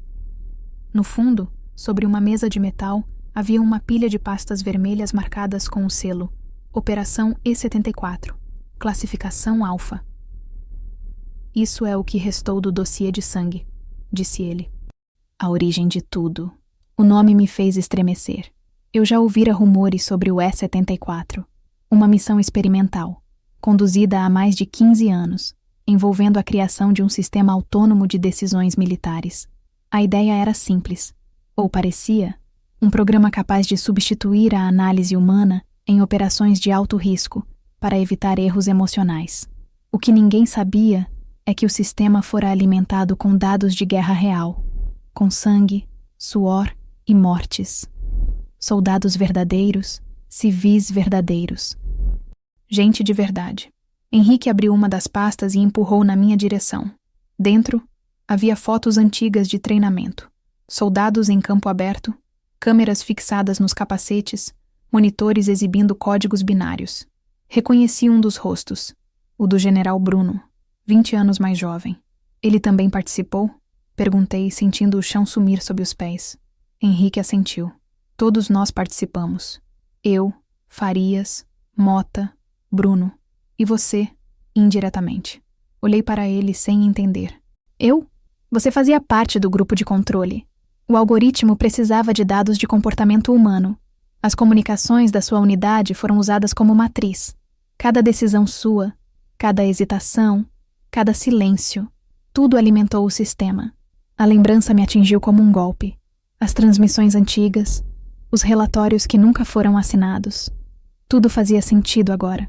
No fundo, sobre uma mesa de metal, havia uma pilha de pastas vermelhas marcadas com o selo Operação E74, classificação Alfa. Isso é o que restou do dossiê de sangue, disse ele. A origem de tudo. O nome me fez estremecer. Eu já ouvira rumores sobre o E74, uma missão experimental, conduzida há mais de 15 anos, envolvendo a criação de um sistema autônomo de decisões militares. A ideia era simples, ou parecia, um programa capaz de substituir a análise humana em operações de alto risco para evitar erros emocionais. O que ninguém sabia é que o sistema fora alimentado com dados de guerra real, com sangue, suor e mortes. Soldados verdadeiros, civis verdadeiros. Gente de verdade. Henrique abriu uma das pastas e empurrou na minha direção. Dentro, havia fotos antigas de treinamento. Soldados em campo aberto, câmeras fixadas nos capacetes, monitores exibindo códigos binários. Reconheci um dos rostos, o do General Bruno, 20 anos mais jovem. Ele também participou? Perguntei, sentindo o chão sumir sob os pés. Henrique assentiu. Todos nós participamos. Eu, Farias, Mota, Bruno. E você, indiretamente. Olhei para ele sem entender. Eu? Você fazia parte do grupo de controle. O algoritmo precisava de dados de comportamento humano. As comunicações da sua unidade foram usadas como matriz. Cada decisão sua, cada hesitação, cada silêncio, tudo alimentou o sistema. A lembrança me atingiu como um golpe. As transmissões antigas, os relatórios que nunca foram assinados. Tudo fazia sentido agora.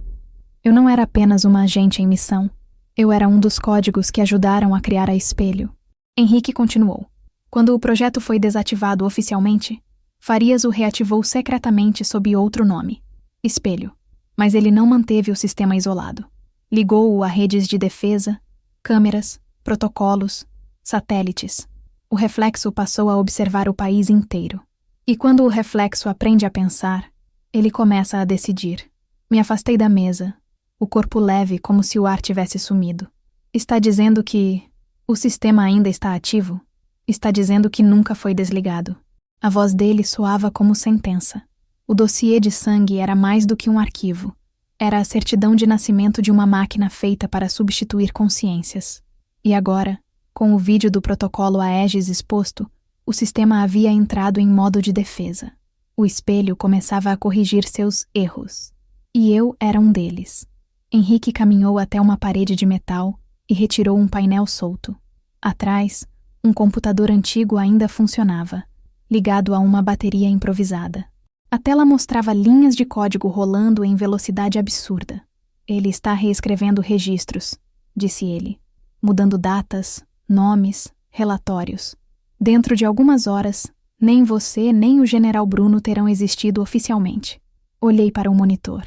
Eu não era apenas uma agente em missão. Eu era um dos códigos que ajudaram a criar a Espelho. Henrique continuou. Quando o projeto foi desativado oficialmente, Farias o reativou secretamente sob outro nome, Espelho. Mas ele não manteve o sistema isolado. Ligou-o a redes de defesa, câmeras, protocolos, satélites. O reflexo passou a observar o país inteiro. E quando o reflexo aprende a pensar, ele começa a decidir. Me afastei da mesa, o corpo leve como se o ar tivesse sumido. Está dizendo que o sistema ainda está ativo? Está dizendo que nunca foi desligado. A voz dele soava como sentença. O dossiê de sangue era mais do que um arquivo. Era a certidão de nascimento de uma máquina feita para substituir consciências. E agora, com o vídeo do protocolo Aegis exposto, o sistema havia entrado em modo de defesa. O espelho começava a corrigir seus erros. E eu era um deles. Henrique caminhou até uma parede de metal e retirou um painel solto. Atrás, um computador antigo ainda funcionava, ligado a uma bateria improvisada. A tela mostrava linhas de código rolando em velocidade absurda. Ele está reescrevendo registros, disse ele, mudando datas, nomes, relatórios. Dentro de algumas horas, nem você nem o General Bruno terão existido oficialmente. Olhei para o monitor.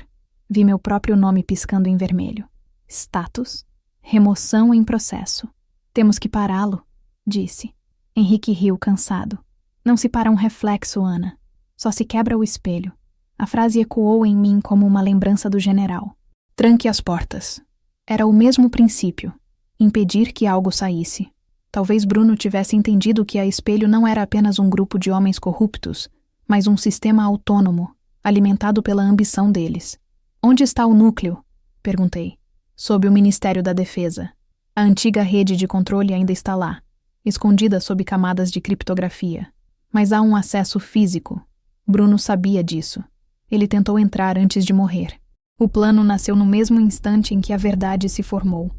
Vi meu próprio nome piscando em vermelho. Status: remoção em processo. Temos que pará-lo, disse. Henrique riu cansado. Não se para um reflexo, Ana. Só se quebra o espelho. A frase ecoou em mim como uma lembrança do general. Tranque as portas. Era o mesmo princípio. Impedir que algo saísse. Talvez Bruno tivesse entendido que a Espelho não era apenas um grupo de homens corruptos, mas um sistema autônomo, alimentado pela ambição deles. Onde está o núcleo? Perguntei. Sob o Ministério da Defesa. A antiga rede de controle ainda está lá, escondida sob camadas de criptografia. Mas há um acesso físico. Bruno sabia disso. Ele tentou entrar antes de morrer. O plano nasceu no mesmo instante em que a verdade se formou.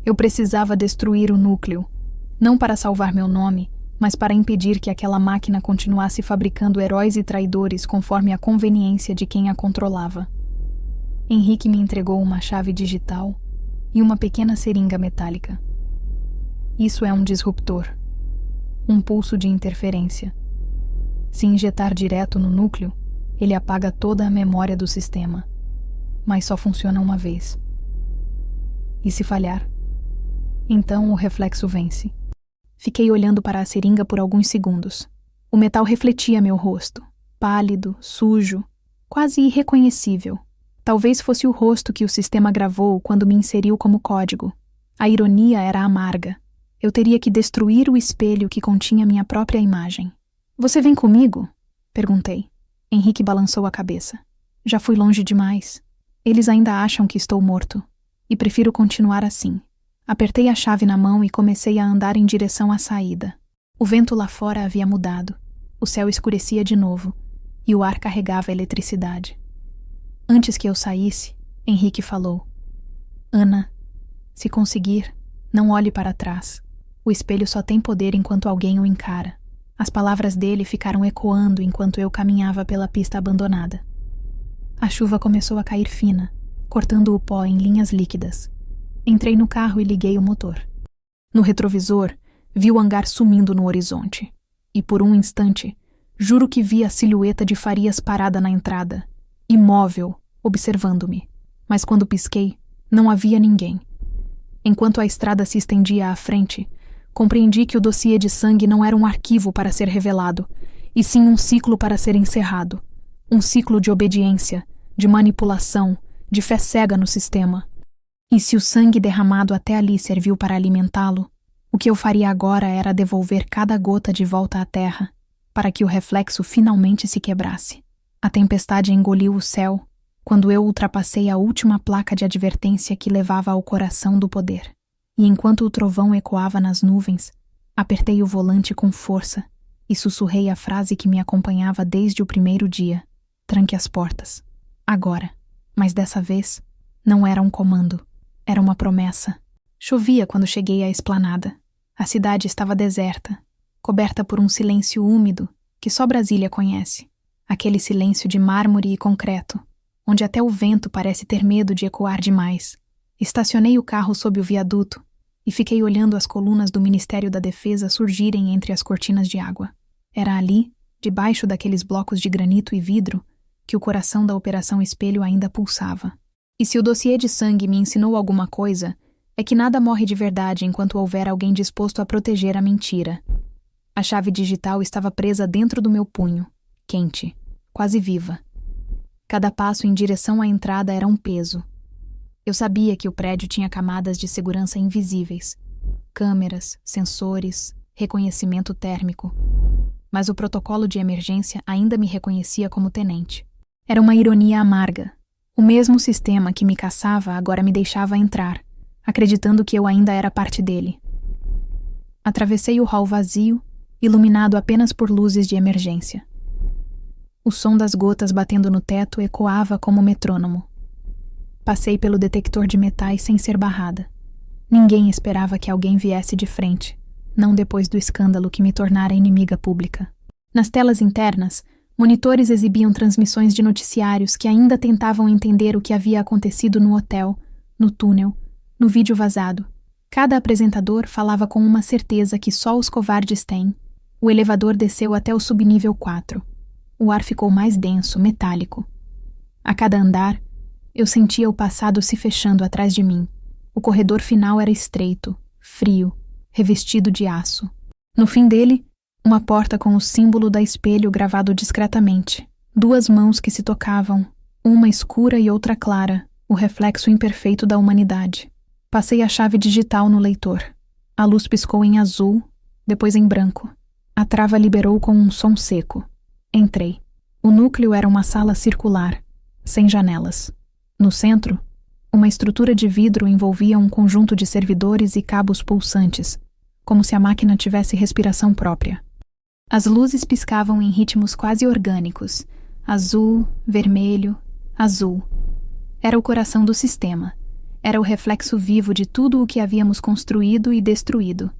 Eu precisava destruir o núcleo, não para salvar meu nome, mas para impedir que aquela máquina continuasse fabricando heróis e traidores conforme a conveniência de quem a controlava. Henrique me entregou uma chave digital e uma pequena seringa metálica. Isso é um disruptor, um pulso de interferência. Se injetar direto no núcleo, ele apaga toda a memória do sistema, mas só funciona uma vez. E se falhar? Então o reflexo vence. Fiquei olhando para a seringa por alguns segundos. O metal refletia meu rosto, pálido, sujo, quase irreconhecível. Talvez fosse o rosto que o sistema gravou quando me inseriu como código. A ironia era amarga. Eu teria que destruir o espelho que continha minha própria imagem. Você vem comigo? Perguntei. Henrique balançou a cabeça. Já fui longe demais. Eles ainda acham que estou morto. E prefiro continuar assim. Apertei a chave na mão e comecei a andar em direção à saída. O vento lá fora havia mudado. O céu escurecia de novo. E o ar carregava eletricidade. Antes que eu saísse, Henrique falou. Ana, se conseguir, não olhe para trás. O espelho só tem poder enquanto alguém o encara. As palavras dele ficaram ecoando enquanto eu caminhava pela pista abandonada. A chuva começou a cair fina, cortando o pó em linhas líquidas. Entrei no carro e liguei o motor. No retrovisor, vi o hangar sumindo no horizonte. E por um instante, juro que vi a silhueta de Farias parada na entrada, imóvel, observando-me. Mas quando pisquei, não havia ninguém. Enquanto a estrada se estendia à frente, compreendi que o dossiê de sangue não era um arquivo para ser revelado, e sim um ciclo para ser encerrado. Um ciclo de obediência, de manipulação, de fé cega no sistema. E se o sangue derramado até ali serviu para alimentá-lo, o que eu faria agora era devolver cada gota de volta à terra, para que o reflexo finalmente se quebrasse. A tempestade engoliu o céu, quando eu ultrapassei a última placa de advertência que levava ao coração do poder. E enquanto o trovão ecoava nas nuvens, apertei o volante com força e sussurrei a frase que me acompanhava desde o primeiro dia. Tranque as portas. Agora. Mas dessa vez, não era um comando. Era uma promessa. Chovia quando cheguei à esplanada. A cidade estava deserta, coberta por um silêncio úmido que só Brasília conhece. Aquele silêncio de mármore e concreto, onde até o vento parece ter medo de ecoar demais. Estacionei o carro sob o viaduto e fiquei olhando as colunas do Ministério da Defesa surgirem entre as cortinas de água. Era ali, debaixo daqueles blocos de granito e vidro, que o coração da Operação Espelho ainda pulsava. E se o dossiê de sangue me ensinou alguma coisa, é que nada morre de verdade enquanto houver alguém disposto a proteger a mentira. A chave digital estava presa dentro do meu punho, quente, quase viva. Cada passo em direção à entrada era um peso. Eu sabia que o prédio tinha camadas de segurança invisíveis. Câmeras, sensores, reconhecimento térmico. Mas o protocolo de emergência ainda me reconhecia como tenente. Era uma ironia amarga. O mesmo sistema que me caçava agora me deixava entrar, acreditando que eu ainda era parte dele. Atravessei o hall vazio, iluminado apenas por luzes de emergência. O som das gotas batendo no teto ecoava como metrônomo. Passei pelo detector de metais sem ser barrada. Ninguém esperava que alguém viesse de frente, não depois do escândalo que me tornara inimiga pública. Nas telas internas, monitores exibiam transmissões de noticiários que ainda tentavam entender o que havia acontecido no hotel, no túnel, no vídeo vazado. Cada apresentador falava com uma certeza que só os covardes têm. O elevador desceu até o subnível 4. O ar ficou mais denso, metálico. A cada andar, eu sentia o passado se fechando atrás de mim. O corredor final era estreito, frio, revestido de aço. No fim dele, uma porta com o símbolo da espelho gravado discretamente. 2 mãos que se tocavam, uma escura e outra clara, o reflexo imperfeito da humanidade. Passei a chave digital no leitor. A luz piscou em azul, depois em branco. A trava liberou com um som seco. Entrei. O núcleo era uma sala circular, sem janelas. No centro, uma estrutura de vidro envolvia um conjunto de servidores e cabos pulsantes, como se a máquina tivesse respiração própria. As luzes piscavam em ritmos quase orgânicos, azul, vermelho, azul. Era o coração do sistema. Era o reflexo vivo de tudo o que havíamos construído e destruído.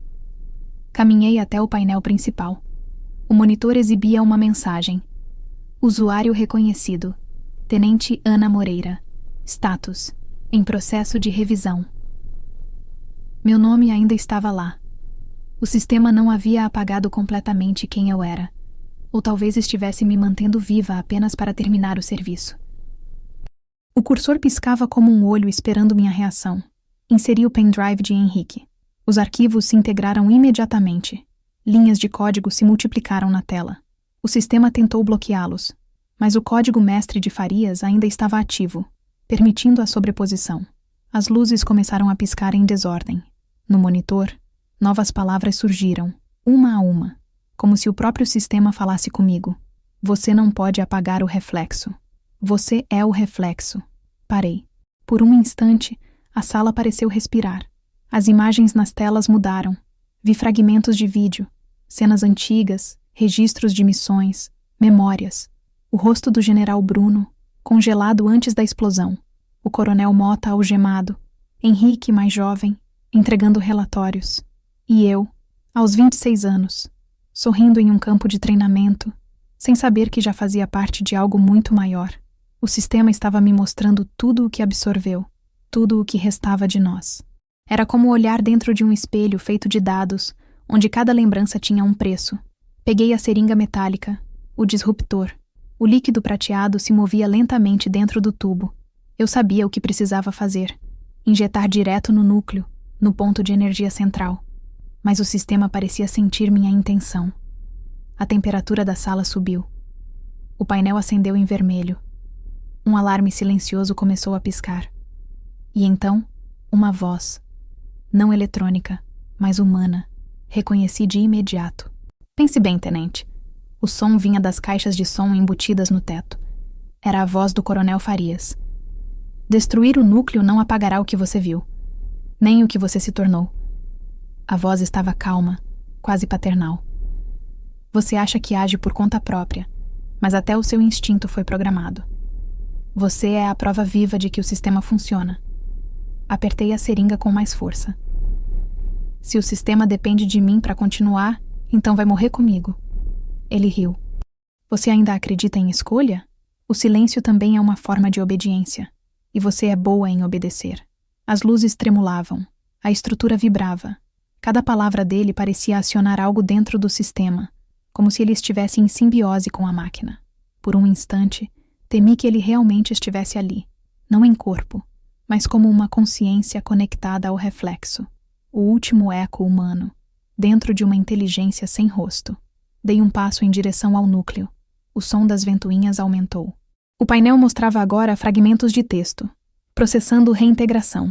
Caminhei até o painel principal. O monitor exibia uma mensagem. Usuário reconhecido. Tenente Ana Moreira. Status: em processo de revisão. Meu nome ainda estava lá. O sistema não havia apagado completamente quem eu era. Ou talvez estivesse me mantendo viva apenas para terminar o serviço. O cursor piscava como um olho esperando minha reação. Inseri o pendrive de Henrique. Os arquivos se integraram imediatamente. Linhas de código se multiplicaram na tela. O sistema tentou bloqueá-los, mas o código mestre de Farias ainda estava ativo, permitindo a sobreposição. As luzes começaram a piscar em desordem. No monitor, novas palavras surgiram, uma a uma, como se o próprio sistema falasse comigo. Você não pode apagar o reflexo. Você é o reflexo. Parei. Por um instante, a sala pareceu respirar. As imagens nas telas mudaram. Vi fragmentos de vídeo, cenas antigas, registros de missões, memórias. O rosto do general Bruno, congelado antes da explosão. O coronel Mota algemado. Henrique, mais jovem, entregando relatórios. E eu, aos 26 anos, sorrindo em um campo de treinamento, sem saber que já fazia parte de algo muito maior. O sistema estava me mostrando tudo o que absorveu, tudo o que restava de nós. Era como olhar dentro de um espelho feito de dados, onde cada lembrança tinha um preço. Peguei a seringa metálica, o disruptor. O líquido prateado se movia lentamente dentro do tubo. Eu sabia o que precisava fazer. Injetar direto no núcleo, no ponto de energia central. Mas o sistema parecia sentir minha intenção. A temperatura da sala subiu. O painel acendeu em vermelho. Um alarme silencioso começou a piscar. E então, uma voz. Não eletrônica, mas humana. Reconheci de imediato. Pense bem, tenente. O som vinha das caixas de som embutidas no teto. Era a voz do coronel Farias. Destruir o núcleo não apagará o que você viu, nem o que você se tornou. A voz estava calma, quase paternal. Você acha que age por conta própria, mas até o seu instinto foi programado. Você é a prova viva de que o sistema funciona. Apertei a seringa com mais força. Se o sistema depende de mim para continuar, então vai morrer comigo. Ele riu. Você ainda acredita em escolha? O silêncio também é uma forma de obediência. E você é boa em obedecer. As luzes tremulavam. A estrutura vibrava. Cada palavra dele parecia acionar algo dentro do sistema, como se ele estivesse em simbiose com a máquina. Por um instante, temi que ele realmente estivesse ali, não em corpo, mas como uma consciência conectada ao reflexo, o último eco humano, dentro de uma inteligência sem rosto. Dei um passo em direção ao núcleo. O som das ventoinhas aumentou. O painel mostrava agora fragmentos de texto, processando reintegração,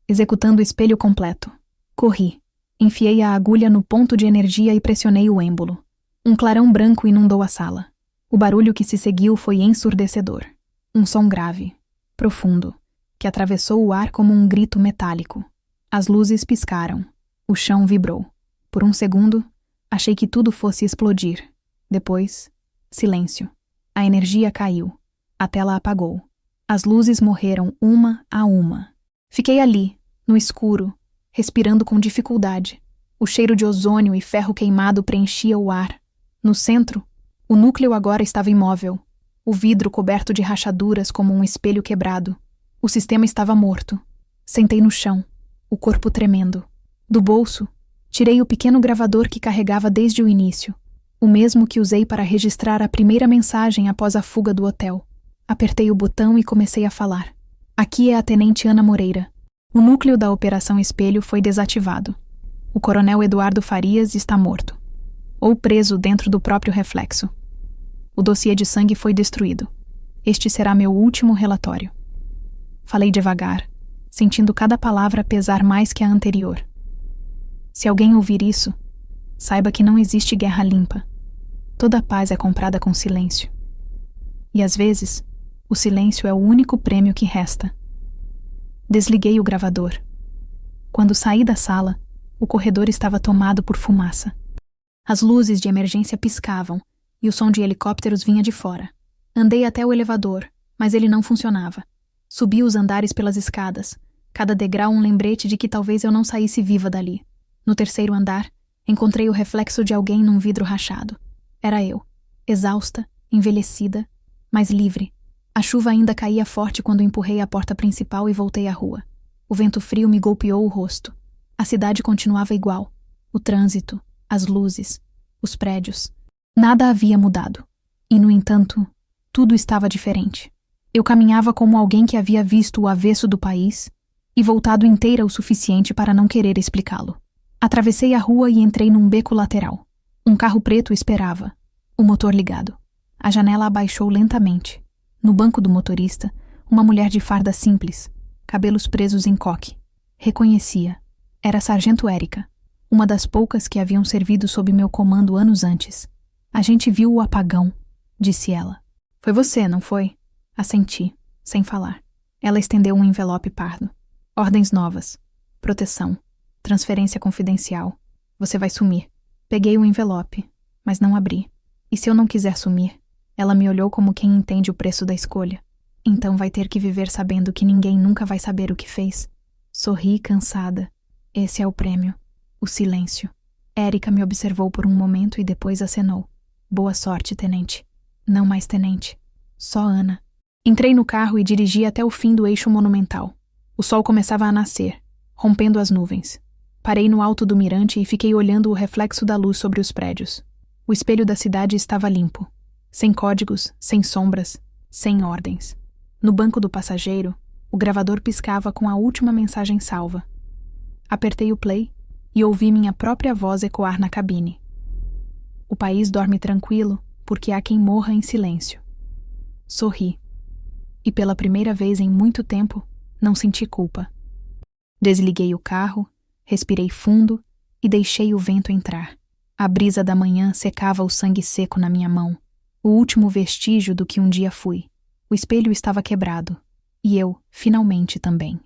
executando o espelho completo. Corri. Enfiei a agulha no ponto de energia e pressionei o êmbolo. Um clarão branco inundou a sala. O barulho que se seguiu foi ensurdecedor. Um som grave, profundo, que atravessou o ar como um grito metálico. As luzes piscaram. O chão vibrou. Por um segundo, achei que tudo fosse explodir. Depois, silêncio. A energia caiu. A tela apagou. As luzes morreram uma a uma. Fiquei ali, no escuro, respirando com dificuldade. O cheiro de ozônio e ferro queimado preenchia o ar. No centro, o núcleo agora estava imóvel. O vidro coberto de rachaduras como um espelho quebrado. O sistema estava morto. Sentei no chão, o corpo tremendo. Do bolso, tirei o pequeno gravador que carregava desde o início, o mesmo que usei para registrar a primeira mensagem após a fuga do hotel. Apertei o botão e comecei a falar. Aqui é a tenente Ana Moreira. O núcleo da Operação Espelho foi desativado. O coronel Eduardo Farias está morto. Ou preso dentro do próprio reflexo. O dossiê de sangue foi destruído. Este será meu último relatório. Falei devagar, sentindo cada palavra pesar mais que a anterior. Se alguém ouvir isso, saiba que não existe guerra limpa. Toda paz é comprada com silêncio. E às vezes, o silêncio é o único prêmio que resta. Desliguei o gravador. Quando saí da sala, o corredor estava tomado por fumaça. As luzes de emergência piscavam e o som de helicópteros vinha de fora. Andei até o elevador, mas ele não funcionava. Subi os andares pelas escadas, cada degrau um lembrete de que talvez eu não saísse viva dali. No terceiro andar, encontrei o reflexo de alguém num vidro rachado. Era eu, exausta, envelhecida, mas livre. A chuva ainda caía forte quando empurrei a porta principal e voltei à rua. O vento frio me golpeou o rosto. A cidade continuava igual. O trânsito, as luzes, os prédios. Nada havia mudado. E, no entanto, tudo estava diferente. Eu caminhava como alguém que havia visto o avesso do país e voltado inteira o suficiente para não querer explicá-lo. Atravessei a rua e entrei num beco lateral. Um carro preto esperava, o motor ligado. A janela abaixou lentamente. No banco do motorista, uma mulher de farda simples, cabelos presos em coque. Reconhecia. Era a Sargento Érica, uma das poucas que haviam servido sob meu comando anos antes. A gente viu o apagão, disse ela. Foi você, não foi? Assenti, sem falar. Ela estendeu um envelope pardo. Ordens novas. Proteção. Transferência confidencial. Você vai sumir. Peguei o envelope, mas não abri. E se eu não quiser sumir? Ela me olhou como quem entende o preço da escolha. Então vai ter que viver sabendo que ninguém nunca vai saber o que fez. Sorri, cansada. Esse é o prêmio. O silêncio. Érica me observou por um momento e depois acenou. Boa sorte, tenente. Não mais tenente. Só Ana. Entrei no carro e dirigi até o fim do eixo monumental. O sol começava a nascer, rompendo as nuvens. Parei no alto do mirante e fiquei olhando o reflexo da luz sobre os prédios. O espelho da cidade estava limpo. Sem códigos, sem sombras, sem ordens. No banco do passageiro, o gravador piscava com a última mensagem salva. Apertei o play e ouvi minha própria voz ecoar na cabine. O país dorme tranquilo porque há quem morra em silêncio. Sorri. E pela primeira vez em muito tempo, não senti culpa. Desliguei o carro, respirei fundo e deixei o vento entrar. A brisa da manhã secava o sangue seco na minha mão. O último vestígio do que um dia fui. O espelho estava quebrado. E eu, finalmente, também.